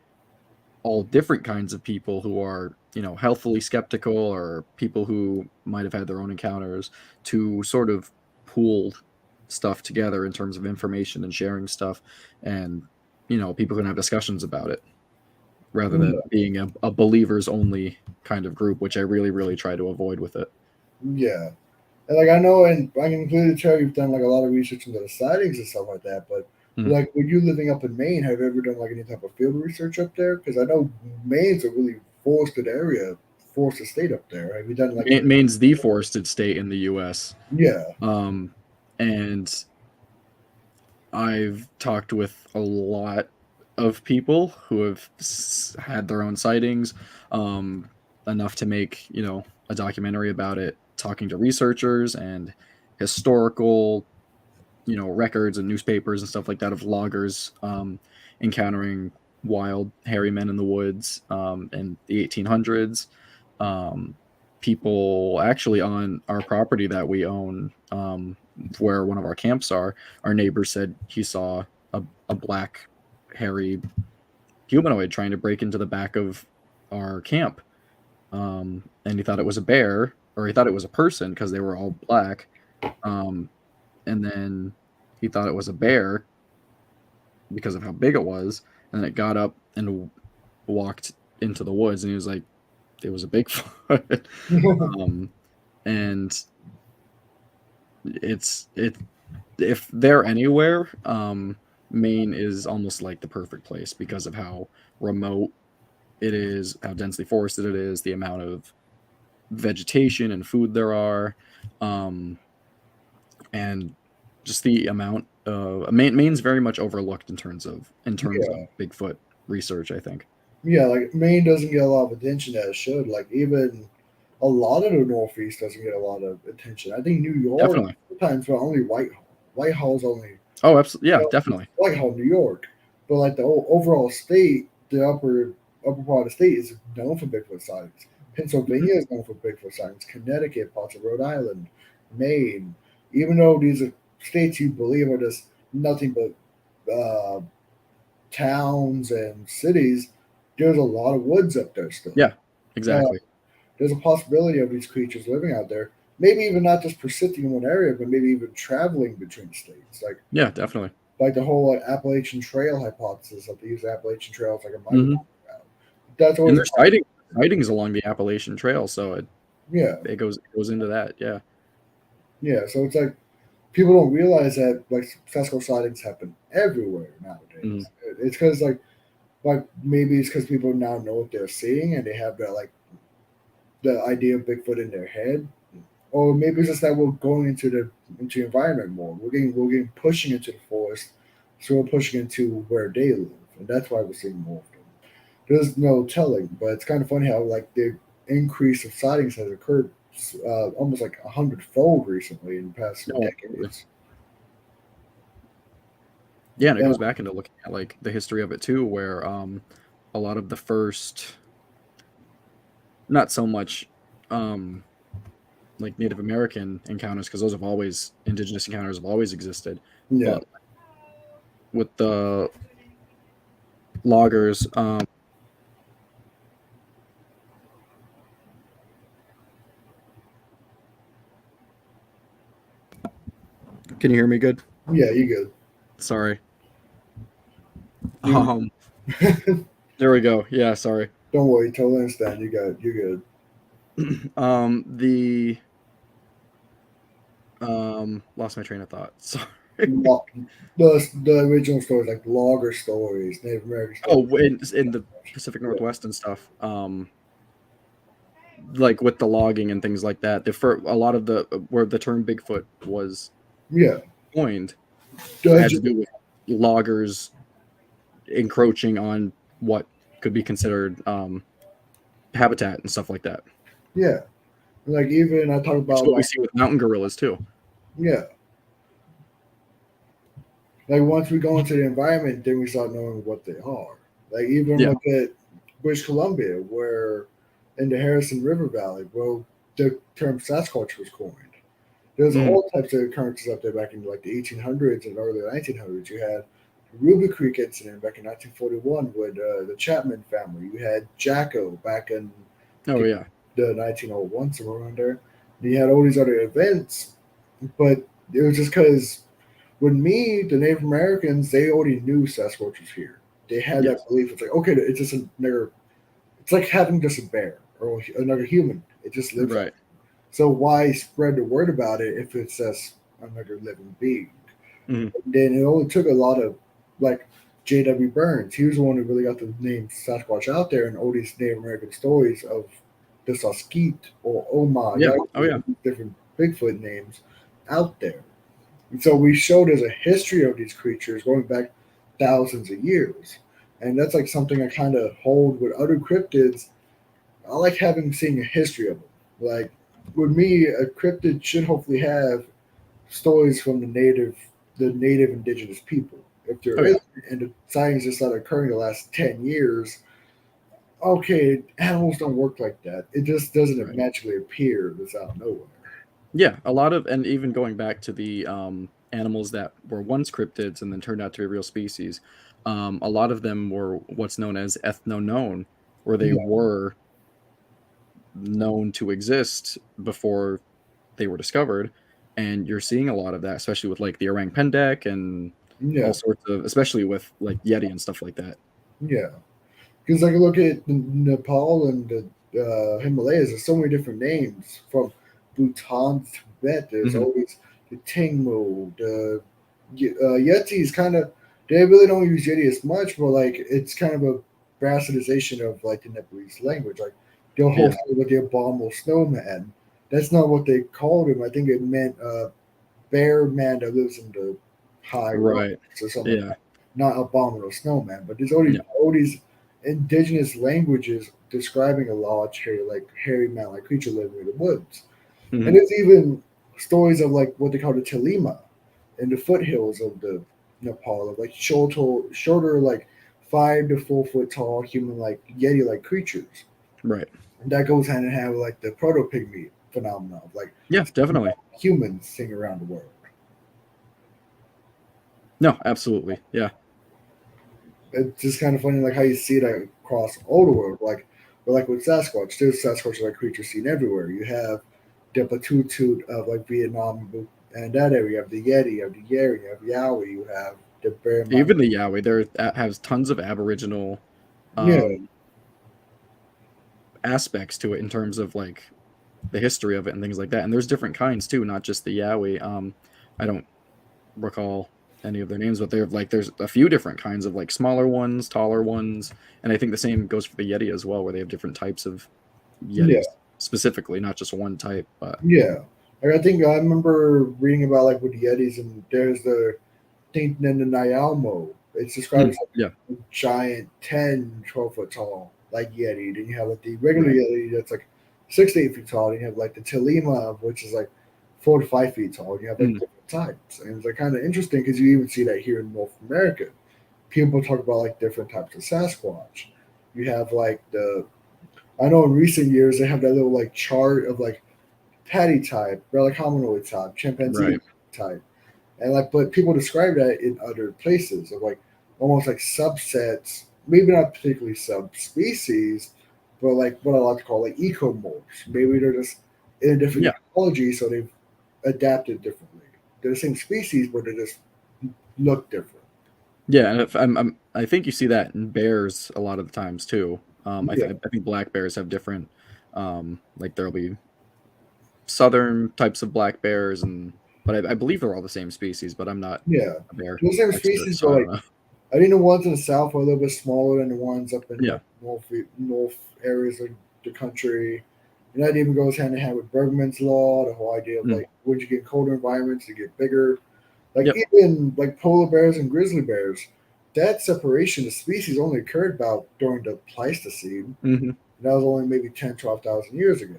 [SPEAKER 2] all different kinds of people who are, healthily skeptical or people who might have had their own encounters, to sort of pool stuff together in terms of information and sharing stuff, and people can have discussions about it rather than being a believers only kind of group, which I really, really try to avoid with it.
[SPEAKER 1] Yeah. And like I know, and I can clearly tell you've done like a lot of research into the sightings and stuff like that. But
[SPEAKER 2] Mhm.
[SPEAKER 1] like, with you living up in Maine, have you ever done like any type of field research up there? Because I know Maine's a really forested area, forested state up there. Have you done like any?
[SPEAKER 2] Maine's the forested state in the U.S.
[SPEAKER 1] Yeah,
[SPEAKER 2] And I've talked with a lot of people who have had their own sightings, um, enough to make, a documentary about it, talking to researchers and historical, records and newspapers and stuff like that of loggers, encountering wild, hairy men in the woods, in the 1800s. Um, People actually on our property that we own, where one of our camps are, our neighbor said he saw a black, hairy humanoid trying to break into the back of our camp. And he thought it was a bear, or he thought it was a person because they were all black. Um, and then he thought it was a bear because of how big it was. And then it got up and walked into the woods, and he was like, it was a Bigfoot. um, and it if they're anywhere, Maine is almost like the perfect place because of how remote it is, how densely forested it is, the amount of vegetation and food there are, um, and just the amount. Maine's very much overlooked in terms of
[SPEAKER 1] yeah,
[SPEAKER 2] Bigfoot research, I think.
[SPEAKER 1] yeah. Like Maine doesn't get a lot of attention that it should. Like even a lot of the Northeast doesn't get a lot of attention. I think New York
[SPEAKER 2] Definitely.
[SPEAKER 1] sometimes, but only Whitehall. Whitehall's only
[SPEAKER 2] Oh, absolutely. Yeah,
[SPEAKER 1] well, it's
[SPEAKER 2] definitely.
[SPEAKER 1] Whitehall, New York. But like the overall state, the upper part of the state is known for Bigfoot sightings.
[SPEAKER 2] Mhm.
[SPEAKER 1] Pennsylvania is known for Bigfoot sightings. Connecticut, parts of Rhode Island, Maine. Even though these are states you believe are just nothing but towns and cities, there's a lot of woods up there still.
[SPEAKER 2] Yeah,
[SPEAKER 1] Uh,
[SPEAKER 2] exactly.
[SPEAKER 1] there's a possibility of these creatures living out there. Maybe even not just persisting in one area, but maybe even traveling between states.
[SPEAKER 2] Yeah, definitely.
[SPEAKER 1] Like the whole like Appalachian Trail hypothesis that they use the Appalachian Trail as like a migratory
[SPEAKER 2] Hmm.
[SPEAKER 1] route. That's
[SPEAKER 2] And
[SPEAKER 1] always a
[SPEAKER 2] there's sightings along the Appalachian Trail, so
[SPEAKER 1] yeah,
[SPEAKER 2] it goes into that. Yeah.
[SPEAKER 1] yeah. So it's like people don't realize that like Sasquatch sightings happen everywhere
[SPEAKER 2] Mhm.
[SPEAKER 1] nowadays. It's because like maybe it's because people now know what they're seeing and they have that like the idea of Bigfoot in their head, or maybe it's just that we're going into the environment more. We're getting pushing into the forest, so we're pushing into where they live, and that's why we're seeing more of them. There's no telling, but it's kind of funny how like the increase of sightings has occurred almost like 100-fold recently in the past few
[SPEAKER 2] No, absolutely.
[SPEAKER 1] decades.
[SPEAKER 2] Yeah, and it
[SPEAKER 1] Yeah,
[SPEAKER 2] goes back into looking at like the history of it too, where a lot of the first, not so much um like Native American encounters, because those have always indigenous encounters have always existed,
[SPEAKER 1] yeah,
[SPEAKER 2] but with the loggers. Can you hear me good?
[SPEAKER 1] Yeah, you good.
[SPEAKER 2] Sorry.
[SPEAKER 1] You
[SPEAKER 2] There we go. Yeah, sorry.
[SPEAKER 1] don't worry, totally understand. You good.
[SPEAKER 2] The lost my train of thought. Sorry.
[SPEAKER 1] Lo- the original stories, like logger stories, Native American stories.
[SPEAKER 2] Oh, in the Pacific Northwest and stuff. Like with the logging and things like that. A lot of the where the term Bigfoot was
[SPEAKER 1] Yeah,
[SPEAKER 2] coined had
[SPEAKER 1] Dungeon-
[SPEAKER 2] to do with loggers encroaching on what could be considered habitat and stuff like that.
[SPEAKER 1] yeah. Like even I talk
[SPEAKER 2] Which is
[SPEAKER 1] about
[SPEAKER 2] what we
[SPEAKER 1] like
[SPEAKER 2] see with mountain gorillas too.
[SPEAKER 1] yeah. Like once we go into the environment, then we start knowing what they are. Like even
[SPEAKER 2] Yeah.
[SPEAKER 1] look at British Columbia, where in the Harrison River Valley, well, the term Sasquatch was coined. There's
[SPEAKER 2] Mm.
[SPEAKER 1] all types of occurrences up there back in like the 1800s and early 1900s. You had the Ruby Creek incident back in 1941 with the Chapman family. You had Jacko back in
[SPEAKER 2] Oh yeah.
[SPEAKER 1] the 1901, somewhere around there. And you had all these other events, but it was just because with me, the Native Americans, they already knew Sasquatch was here. They had
[SPEAKER 2] Yes.
[SPEAKER 1] that belief. It's like, okay, it's just another, it's like having just a bear or another human. It just lives
[SPEAKER 2] Right.
[SPEAKER 1] so why spread the word about it if it's just another living being?
[SPEAKER 2] Mhm.
[SPEAKER 1] Then it only took a lot of like J.W. Burns. He was the one who really got the name Sasquatch out there and all these Native American stories of the Saskeet or Oma,
[SPEAKER 2] Yeah. Oh yeah.
[SPEAKER 1] different Bigfoot names out there. And so we show there's a history of these creatures going back thousands of years. And that's like something I kind of hold with other cryptids. I like having seeing a history of them. Like with me, a cryptid should hopefully have stories from the native indigenous people. If there
[SPEAKER 2] Oh yeah.
[SPEAKER 1] is, and the sightings just started occurring the last 10 years, okay, animals don't work like that. It just doesn't
[SPEAKER 2] Right.
[SPEAKER 1] magically appear that's out of nowhere.
[SPEAKER 2] Yeah. A lot of, and even going back to the animals that were once cryptids and then turned out to be real species, a lot of them were what's known as ethno-known, where they
[SPEAKER 1] Yeah,
[SPEAKER 2] were known to exist before they were discovered. And you're seeing a lot of that, especially with like the orang pendek and all
[SPEAKER 1] yeah,
[SPEAKER 2] sorts of, especially with like Yeti and stuff like that.
[SPEAKER 1] yeah. Because like look at Nepal and the Himalayas. There's so many different names from Bhutan to Tibet. There's
[SPEAKER 2] Hmm.
[SPEAKER 1] always the Tingmu, the Yetis. Kind of they really don't use Yeti as much, but like it's kind of a bastardization of like the Nepalese language. Like they'll
[SPEAKER 2] Yeah.
[SPEAKER 1] host it with the abominable snowman. That's not what they called him. I think it meant bear man that lives in the high rocks
[SPEAKER 2] Right.
[SPEAKER 1] or something like
[SPEAKER 2] Yeah.
[SPEAKER 1] that. Not abominable snowman, but there's
[SPEAKER 2] Yeah.
[SPEAKER 1] all these indigenous languages describing a large hairy man like creature living in the woods. And
[SPEAKER 2] Hmm.
[SPEAKER 1] there's even stories of like what they call the Telima in the foothills of the Nepal of like shorter like 5 to 4 foot tall human like yeti like creatures.
[SPEAKER 2] Right.
[SPEAKER 1] And that goes hand in hand with like the proto pygmy phenomenon of like
[SPEAKER 2] Yeah, definitely.
[SPEAKER 1] humans sing around the world.
[SPEAKER 2] No, absolutely. Yeah.
[SPEAKER 1] It's just kind of funny, like how you see that across all the world. But like with Sasquatch, there's Sasquatch like creatures seen everywhere. You have the Batutu of like Vietnam and that area. You have the Yeti, you have the Yeri, you have Yowie, you have the bear man.
[SPEAKER 2] Even the Yowie, there has tons of Aboriginal
[SPEAKER 1] Yeah,
[SPEAKER 2] um, aspects to it in terms of like the history of it and things like that. And there's different kinds too, not just the Yowie. I don't recall any of their names, but there's a few different kinds of like smaller ones, taller ones, and I think the same goes for the Yeti as well, where they have different types of
[SPEAKER 1] yeah,
[SPEAKER 2] Yetis specifically, not just one type. But
[SPEAKER 1] yeah. Like I think I remember reading about like with the Yetis, and there's the thing in the Nyalmo. It's described as
[SPEAKER 2] yeah,
[SPEAKER 1] like a giant 10, 12 foot tall like Yeti. Then you have like the regular
[SPEAKER 2] right,
[SPEAKER 1] Yeti that's like 6 to 8 feet tall. Then you have like the Telima, which is like 4 to 5 feet tall. And you have like
[SPEAKER 2] mm,
[SPEAKER 1] different types. And it's like kind of interesting because you even see that here in North America. People talk about like different types of Sasquatch. You have like I know in recent years they have that little like chart of like patty type, relic hominoid type, chimpanzee
[SPEAKER 2] right,
[SPEAKER 1] type. And like, but people describe that in other places of like almost like subsets, maybe not particularly subspecies, but like what I like to call like ecomorphs. Maybe they're just in a different
[SPEAKER 2] Yeah,
[SPEAKER 1] ecology, so they've adapted differently. They're the same species, but they just look different.
[SPEAKER 2] yeah, and if I think you see that in bears a lot of the times too.
[SPEAKER 1] Yeah,
[SPEAKER 2] I think black bears have different, like there'll be southern types of black bears, and but I believe they're all the same species. But I'm not
[SPEAKER 1] yeah.
[SPEAKER 2] a bear
[SPEAKER 1] They're the same
[SPEAKER 2] expert,
[SPEAKER 1] species,
[SPEAKER 2] so
[SPEAKER 1] but
[SPEAKER 2] I don't
[SPEAKER 1] like
[SPEAKER 2] know.
[SPEAKER 1] I think the ones in the south are a little bit smaller than the ones up in
[SPEAKER 2] Yeah.
[SPEAKER 1] like north areas of the country. And that even goes hand in hand with Bergman's law, the whole idea of
[SPEAKER 2] Mm.
[SPEAKER 1] like when you get colder environments, you get bigger. Like
[SPEAKER 2] Yep.
[SPEAKER 1] even like polar bears and grizzly bears, that separation of species only occurred about during the Pleistocene.
[SPEAKER 2] Hmm.
[SPEAKER 1] That was only maybe 10, 12,000 years ago.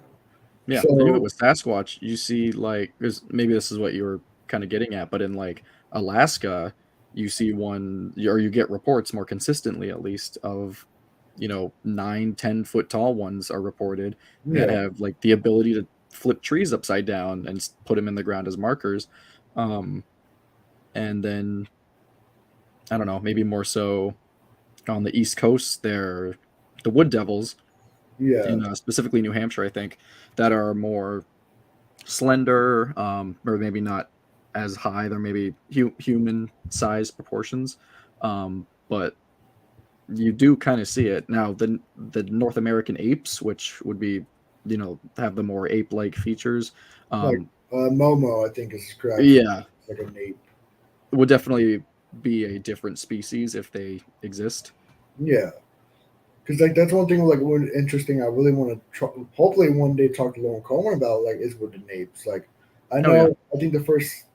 [SPEAKER 2] Yeah, and even
[SPEAKER 1] So
[SPEAKER 2] with Sasquatch, you see like there's maybe this is what you were kind of getting at, but in like Alaska, you see one or you get reports more consistently at least of 9, 10 foot tall ones are reported that
[SPEAKER 1] yeah,
[SPEAKER 2] have like the ability to flip trees upside down and put them in the ground as markers. Um, and then I don't know, maybe more so on the East Coast, they're the wood devils
[SPEAKER 1] yeah,
[SPEAKER 2] in specifically New Hampshire, I think, that are more slender, or maybe not as high. They're maybe human size proportions, but you do kind of see it now. The North American apes, which would be have the more ape-like features,
[SPEAKER 1] like
[SPEAKER 2] um,
[SPEAKER 1] Momo, I think is correct.
[SPEAKER 2] yeah,
[SPEAKER 1] It's like a nape.
[SPEAKER 2] would definitely be a different species if they exist.
[SPEAKER 1] Yeah. Because like that's one thing like one interesting I really want to hopefully one day talk to Lauren Coleman about like is with the napes. Like I
[SPEAKER 2] Oh yeah,
[SPEAKER 1] know I think the first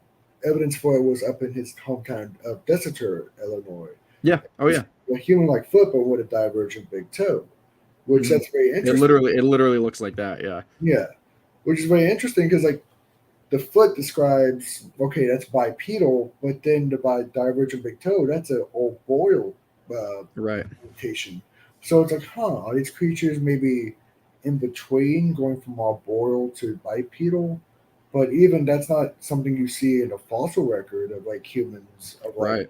[SPEAKER 1] evidence for it was up in his hometown of Decatur, Illinois.
[SPEAKER 2] yeah, oh
[SPEAKER 1] It's
[SPEAKER 2] yeah.
[SPEAKER 1] a human like foot but with a divergent big toe, which
[SPEAKER 2] Hmm.
[SPEAKER 1] that's very
[SPEAKER 2] It
[SPEAKER 1] interesting.
[SPEAKER 2] literally looks like that. Yeah,
[SPEAKER 1] Yeah, which is very interesting because like the foot describes okay that's bipedal, but then the divergent big toe that's an old boil
[SPEAKER 2] right.
[SPEAKER 1] mutation. So it's like, huh, are these creatures maybe in between going from arboreal to bipedal? But even that's not something you see in a fossil record of like humans of like
[SPEAKER 2] Right.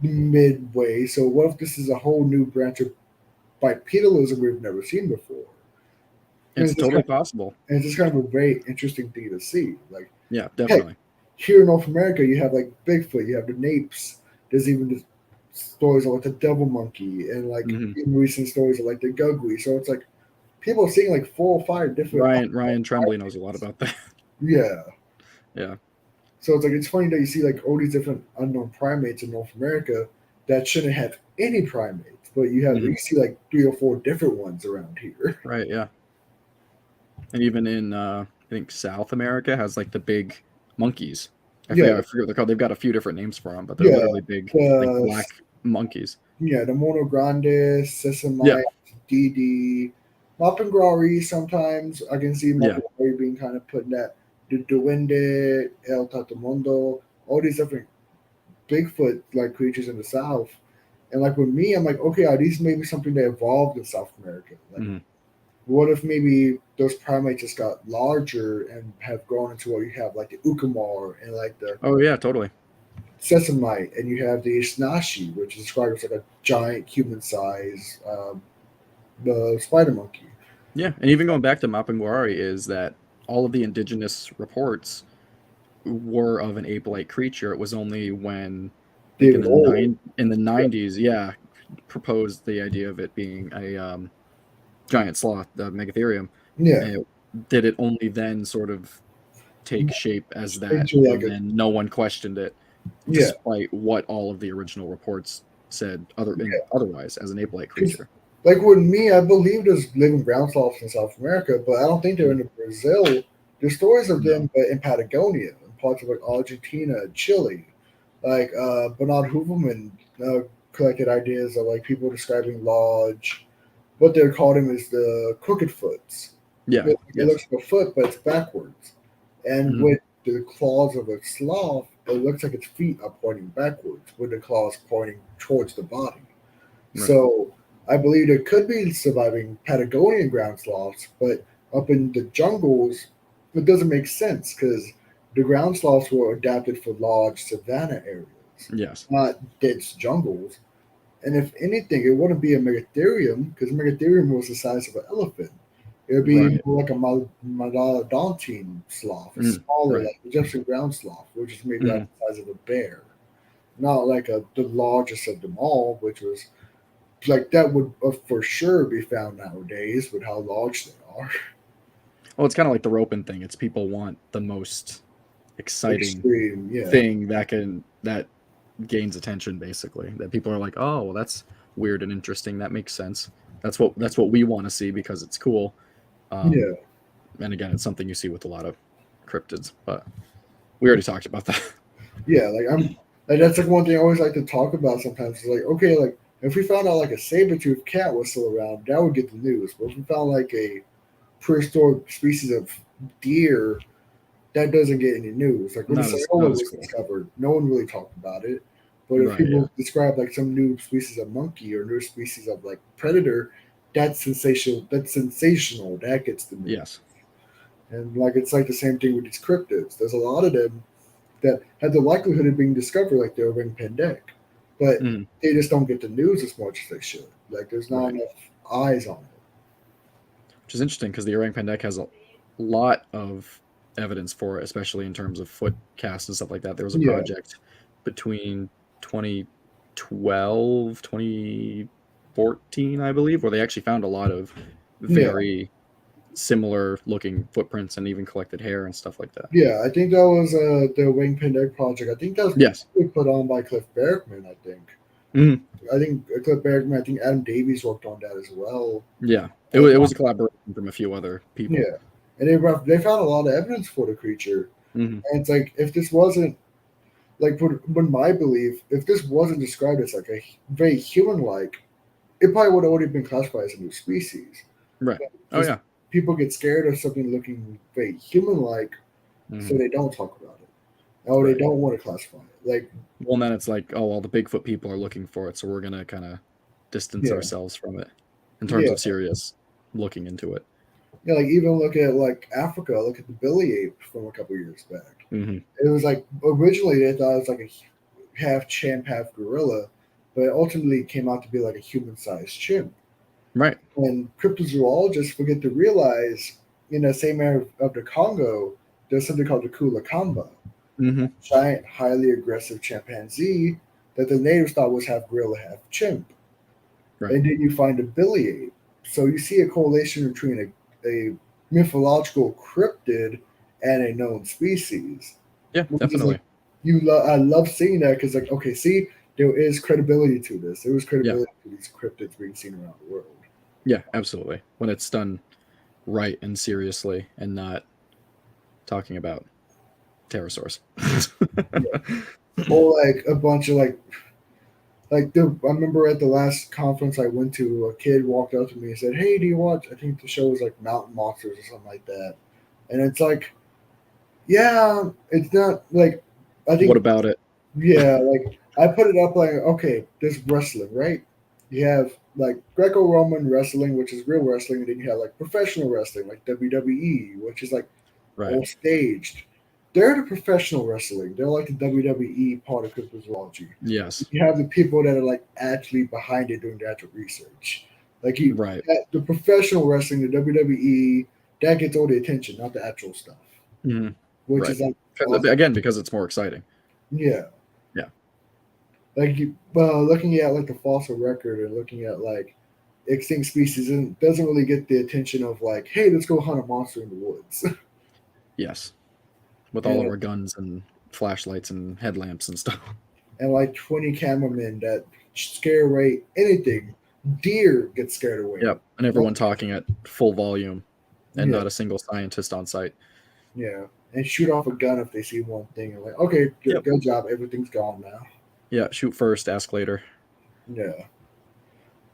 [SPEAKER 1] midway. So what if this is a whole new branch of bipedalism we've never seen before? And
[SPEAKER 2] It's totally possible.
[SPEAKER 1] it's just kind of a very interesting thing to see. Like,
[SPEAKER 2] Yeah,
[SPEAKER 1] heck,
[SPEAKER 2] definitely.
[SPEAKER 1] here in North America, you have like Bigfoot, you have the Napes. There's even the stories of like the devil monkey, and like
[SPEAKER 2] Hmm.
[SPEAKER 1] even recent stories of like the Gugui. So it's like people are seeing like 4 or 5 different.
[SPEAKER 2] Ryan Tremblay knows a lot about that.
[SPEAKER 1] Yeah.
[SPEAKER 2] Yeah.
[SPEAKER 1] So it's like it's funny that you see like all these different unknown primates in North America that shouldn't have any primates, but
[SPEAKER 2] Hmm.
[SPEAKER 1] you see like 3 or 4 different ones around here.
[SPEAKER 2] Right. Yeah. And even in I think South America has like the big monkeys.
[SPEAKER 1] Yeah,
[SPEAKER 2] I forget what they're called. They've got a few different names for them, but they're
[SPEAKER 1] yeah,
[SPEAKER 2] literally big, like
[SPEAKER 1] the
[SPEAKER 2] black monkeys.
[SPEAKER 1] the Mono Grande,
[SPEAKER 2] Yeah.
[SPEAKER 1] Sesamite, Didi, Mapinguari. Sometimes I can see
[SPEAKER 2] Yeah.
[SPEAKER 1] Mapinguari being kind of put in that. The Duende, El Tatamundo, all these different Bigfoot like creatures in the South. And like with me, I'm like, okay, are these maybe something that evolved in South America? Like,
[SPEAKER 2] Hmm.
[SPEAKER 1] what if maybe those primates just got larger and have grown into what you have, like the Ukamar and like the
[SPEAKER 2] Oh yeah, totally.
[SPEAKER 1] Sesamite, and you have the Isnashi, which is described as like a giant human size the spider monkey.
[SPEAKER 2] Yeah, and even going back to Mapinguari is that all of the indigenous reports were of an ape-like creature. It was only when, I think
[SPEAKER 1] David Old.
[SPEAKER 2] in the
[SPEAKER 1] Yeah,
[SPEAKER 2] 90s, yeah, proposed the idea of it being a giant sloth, the Megatherium,
[SPEAKER 1] yeah.
[SPEAKER 2] and did it only then sort of take shape as that,
[SPEAKER 1] Into like
[SPEAKER 2] and
[SPEAKER 1] a
[SPEAKER 2] then no one questioned it,
[SPEAKER 1] yeah,
[SPEAKER 2] despite what all of the original reports said otherwise as an ape-like
[SPEAKER 1] because
[SPEAKER 2] creature.
[SPEAKER 1] like with me, I believe there's living ground sloths in South America, but I don't think they're
[SPEAKER 2] Mm.
[SPEAKER 1] in Brazil. There's stories of
[SPEAKER 2] No.
[SPEAKER 1] them in Patagonia, in parts of like Argentina, Chile. Like Bernard Hooverman collected ideas of like people describing large. What they're called him is the crooked foots.
[SPEAKER 2] Yeah.
[SPEAKER 1] It
[SPEAKER 2] Yes.
[SPEAKER 1] looks like a foot, but it's backwards. And
[SPEAKER 2] Mhm.
[SPEAKER 1] with the claws of a sloth, it looks like its feet are pointing backwards, with the claws pointing towards the body.
[SPEAKER 2] Right.
[SPEAKER 1] So I believe there could be surviving Patagonian ground sloths, but up in the jungles, it doesn't make sense because the ground sloths were adapted for large savanna areas,
[SPEAKER 2] Yes.
[SPEAKER 1] not dense jungles. And if anything, it wouldn't be a megatherium because megatherium was the size of an elephant. It would be
[SPEAKER 2] Right.
[SPEAKER 1] more like a Megalodon sloth, a
[SPEAKER 2] Mm.
[SPEAKER 1] smaller,
[SPEAKER 2] Right.
[SPEAKER 1] like Egyptian ground sloth, which is maybe like
[SPEAKER 2] Mm.
[SPEAKER 1] the size of a bear. Not like the largest of them all, which was like that would for sure be found nowadays with how large they are.
[SPEAKER 2] Well, it's kind of like the roping thing. It's people want the most exciting
[SPEAKER 1] Extreme, yeah,
[SPEAKER 2] thing that gains attention, basically. That people are like, oh, well, that's weird and interesting. That makes sense. That's what we want to see because it's cool. Um,
[SPEAKER 1] yeah,
[SPEAKER 2] and again, it's something you see with a lot of cryptids, but we already talked about that.
[SPEAKER 1] yeah. Like that's like one thing I always like to talk about. Sometimes it's like, okay, like if we found out like a saber-toothed cat was still around, that would get the news. But if we found like a prehistoric species of deer, that doesn't get any news. Like when the
[SPEAKER 2] Not
[SPEAKER 1] Sayola
[SPEAKER 2] as
[SPEAKER 1] was
[SPEAKER 2] cool.
[SPEAKER 1] discovered, no one really talked about it. But if
[SPEAKER 2] Right. Yeah.
[SPEAKER 1] people describe like some new species of monkey or new species of like predator, that's sensational. That's sensational. That gets the news.
[SPEAKER 2] Yes.
[SPEAKER 1] And like it's like the same thing with these cryptids. There's a lot of them that have the likelihood of being discovered, like the ring pendek, but
[SPEAKER 2] Mm.
[SPEAKER 1] they just don't get the news as much as they should. Like there's not
[SPEAKER 2] Right.
[SPEAKER 1] enough eyes on it.
[SPEAKER 2] Which is interesting because the orang pendek has a lot of evidence for it, especially in terms of foot casts and stuff like that. There was a
[SPEAKER 1] Yeah,
[SPEAKER 2] project between 2012, 2014, I believe, where they actually found a lot of
[SPEAKER 1] yeah,
[SPEAKER 2] very similar looking footprints and even collected hair and stuff like that.
[SPEAKER 1] yeah. I think that was the wing pendek project. I think that was
[SPEAKER 2] Yes.
[SPEAKER 1] put on by Cliff Bergman. I think.
[SPEAKER 2] Mhm.
[SPEAKER 1] I think Cliff Bergman. I think Adam Davies worked on that as well.
[SPEAKER 2] Yeah. It,
[SPEAKER 1] And
[SPEAKER 2] it was a collaboration from a few other people.
[SPEAKER 1] yeah, and they found a lot of evidence for the creature.
[SPEAKER 2] Hmm.
[SPEAKER 1] And it's like if this wasn't like when my belief, if this wasn't described as like a very human-like, it probably would have already been classified as a new species.
[SPEAKER 2] Right. Oh,
[SPEAKER 1] Just
[SPEAKER 2] yeah.
[SPEAKER 1] people get scared of something looking very human-like, so
[SPEAKER 2] Hmm.
[SPEAKER 1] they don't talk about it. Oh, they
[SPEAKER 2] Right.
[SPEAKER 1] don't want to classify it. Like,
[SPEAKER 2] Well, and then it's like, oh, well, the Bigfoot people are looking for it, so we're going to kind of distance
[SPEAKER 1] yeah,
[SPEAKER 2] ourselves from it in terms
[SPEAKER 1] yeah,
[SPEAKER 2] of serious looking into it.
[SPEAKER 1] yeah. Like even look at like Africa. Look at the Billy ape from a couple years back.
[SPEAKER 2] Hmm.
[SPEAKER 1] It was like originally they thought it was like a half chimp, half gorilla, but it ultimately came out to be like a human-sized chimp.
[SPEAKER 2] Right.
[SPEAKER 1] And cryptozoologists forget to realize in the same area of the Congo, there's something called the Kulakamba,
[SPEAKER 2] Hmm.
[SPEAKER 1] giant, highly aggressive chimpanzee that the natives thought was half gorilla, half chimp.
[SPEAKER 2] Right.
[SPEAKER 1] And then you find a Billy ape. So you see a correlation between a mythological cryptid and a known species.
[SPEAKER 2] Yeah,
[SPEAKER 1] Which is like
[SPEAKER 2] definitely.
[SPEAKER 1] I love seeing that because like okay, see, there is credibility to this. There was
[SPEAKER 2] Yeah.
[SPEAKER 1] credibility to these cryptids being seen around the world.
[SPEAKER 2] Yeah, absolutely. When it's done right and seriously and not talking about pterosaurs.
[SPEAKER 1] Or like a bunch of I remember at the last conference I went to, a kid walked up to me and said, "Hey, do you watch?" I think the show was like Mountain Monsters or something like that. And it's like, yeah, it's not like I
[SPEAKER 2] What
[SPEAKER 1] think
[SPEAKER 2] about it?
[SPEAKER 1] yeah, like I put it up like okay, there's wrestling, right? You have like Greco-Roman wrestling, which is real wrestling, and then you have like professional wrestling, like WWE, which is like
[SPEAKER 2] Right.
[SPEAKER 1] all staged. They're the professional wrestling. They're like the WWE part of cryptozoology.
[SPEAKER 2] Yes.
[SPEAKER 1] You have the people that are like actually behind it doing the actual research. Like
[SPEAKER 2] Right.
[SPEAKER 1] the professional wrestling, the WWE, that gets all the attention, not the actual stuff.
[SPEAKER 2] Mhm.
[SPEAKER 1] Which
[SPEAKER 2] Right.
[SPEAKER 1] is like
[SPEAKER 2] 'Cause-
[SPEAKER 1] awesome.
[SPEAKER 2] Again, because it's more exciting.
[SPEAKER 1] Yeah,
[SPEAKER 2] Yeah.
[SPEAKER 1] like looking at like the fossil record and looking at like extinct species and doesn't really get the attention of like, hey, let's go hunt a monster in the woods.
[SPEAKER 2] Yes. With all of
[SPEAKER 1] and
[SPEAKER 2] our guns and flashlights and headlamps and stuff.
[SPEAKER 1] and like 20 cameramen that scare away anything. Deer get scared away.
[SPEAKER 2] Yep. And everyone talking at full volume and
[SPEAKER 1] Yeah,
[SPEAKER 2] not a single scientist on site.
[SPEAKER 1] yeah. And shoot off a gun if they see one thing and like, okay,
[SPEAKER 2] Yep.
[SPEAKER 1] good job, everything's gone now.
[SPEAKER 2] Yeah. Shoot first, ask later.
[SPEAKER 1] Yeah.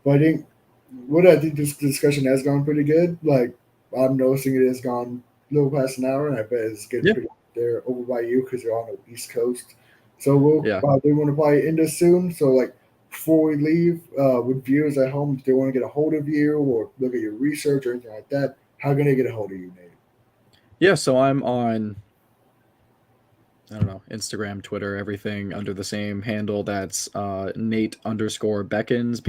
[SPEAKER 1] But I think this discussion has gone pretty good. Like I'm noticing it has gone a little past an hour, and I bet it's getting
[SPEAKER 2] Yeah.
[SPEAKER 1] pretty there over by you because you're on the East Coast. So we'll
[SPEAKER 2] Yeah.
[SPEAKER 1] we want to probably end this soon. So like before we leave, with viewers at home, if they want to get a hold of you or look at your research or anything like that, how can they get a hold of you, Nate?
[SPEAKER 2] Yeah. So I'm on I don't know, Instagram, Twitter, everything under the same handle. That's Nate_Beckons, Beckons.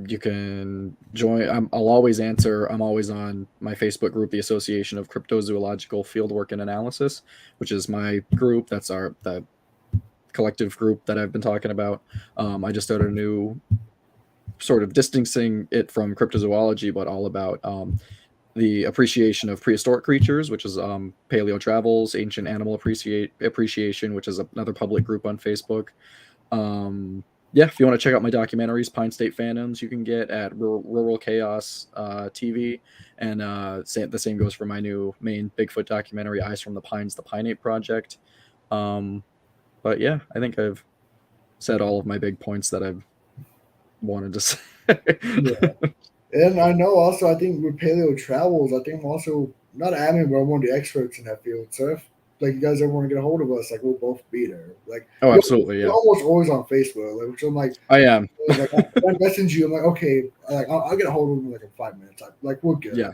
[SPEAKER 2] You can join. I'll always answer. I'm always on my Facebook group, the Association of Cryptozoological Fieldwork and Analysis, which is my group. That's the collective group that I've been talking about. I just started a new sort of distancing it from cryptozoology, but all about the appreciation of prehistoric creatures, which is Paleo Travels, Ancient Animal Appreciation, which is another public group on Facebook. Yeah, if you want to check out my documentaries, Pine State Phantoms, you can get at Rural Chaos TV, and the same goes for my new main Bigfoot documentary, Eyes from the Pines, the Pineape Project. But yeah, I think I've said all of my big points that I've wanted to say.
[SPEAKER 1] Yeah. And I know also, I think with Paleo Travels, I think I'm also not admin, but I'm one of the experts in that field. So if like you guys ever want to get a hold of us, like we'll both be there. Like
[SPEAKER 2] Oh, absolutely,
[SPEAKER 1] we're
[SPEAKER 2] yeah.
[SPEAKER 1] almost always on Facebook. Like which I'm
[SPEAKER 2] I am.
[SPEAKER 1] like I message you. I'm like, okay, like I'll get a hold of them in like in 5 minutes. Like we're good.
[SPEAKER 2] Yeah.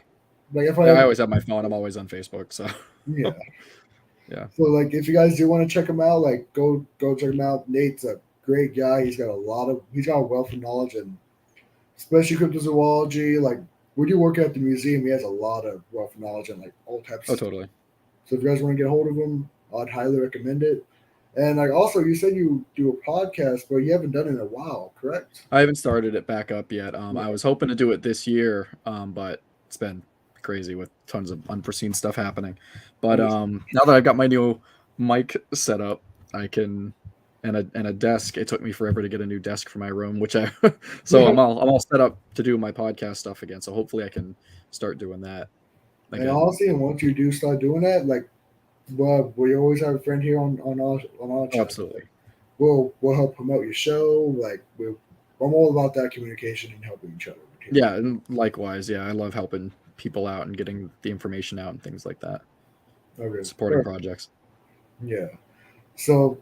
[SPEAKER 1] Like if
[SPEAKER 2] I always have my phone. I'm always on Facebook. So
[SPEAKER 1] yeah.
[SPEAKER 2] yeah.
[SPEAKER 1] So like if you guys do want to check him out, like go check him out. Nate's a great guy. He's got a wealth of knowledge, and especially cryptozoology. Like when you work at the museum, he has a lot of wealth of knowledge and like all types
[SPEAKER 2] Oh,
[SPEAKER 1] of stuff.
[SPEAKER 2] totally.
[SPEAKER 1] So if you guys want to get a hold of him, I'd highly recommend it. And like also, you said you do a podcast, but you haven't done it in a while, correct?
[SPEAKER 2] I haven't started it back up yet.
[SPEAKER 1] Yeah.
[SPEAKER 2] I was hoping to do it this year, but it's been crazy with tons of unforeseen stuff happening. But now that I've got my new mic set up, I can and a desk. It took me forever to get a new desk for my room, which I'm all set up to do my podcast stuff again. So hopefully I can start doing that again.
[SPEAKER 1] And honestly, and once you do start doing that, like, well, we always have a friend here on our
[SPEAKER 2] Oh,
[SPEAKER 1] channel.
[SPEAKER 2] absolutely.
[SPEAKER 1] We'll help promote your show. Like, I'm all about that communication and helping each other.
[SPEAKER 2] Yeah, and likewise. Yeah, I love helping people out and getting the information out and things like that.
[SPEAKER 1] Okay.
[SPEAKER 2] Supporting projects.
[SPEAKER 1] Yeah. So,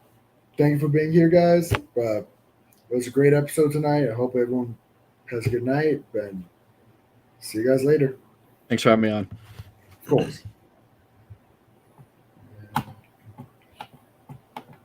[SPEAKER 1] thank you for being here, guys. It was a great episode tonight. I hope everyone has a good night, and see you guys later.
[SPEAKER 2] Thanks for having me on.
[SPEAKER 1] Of course.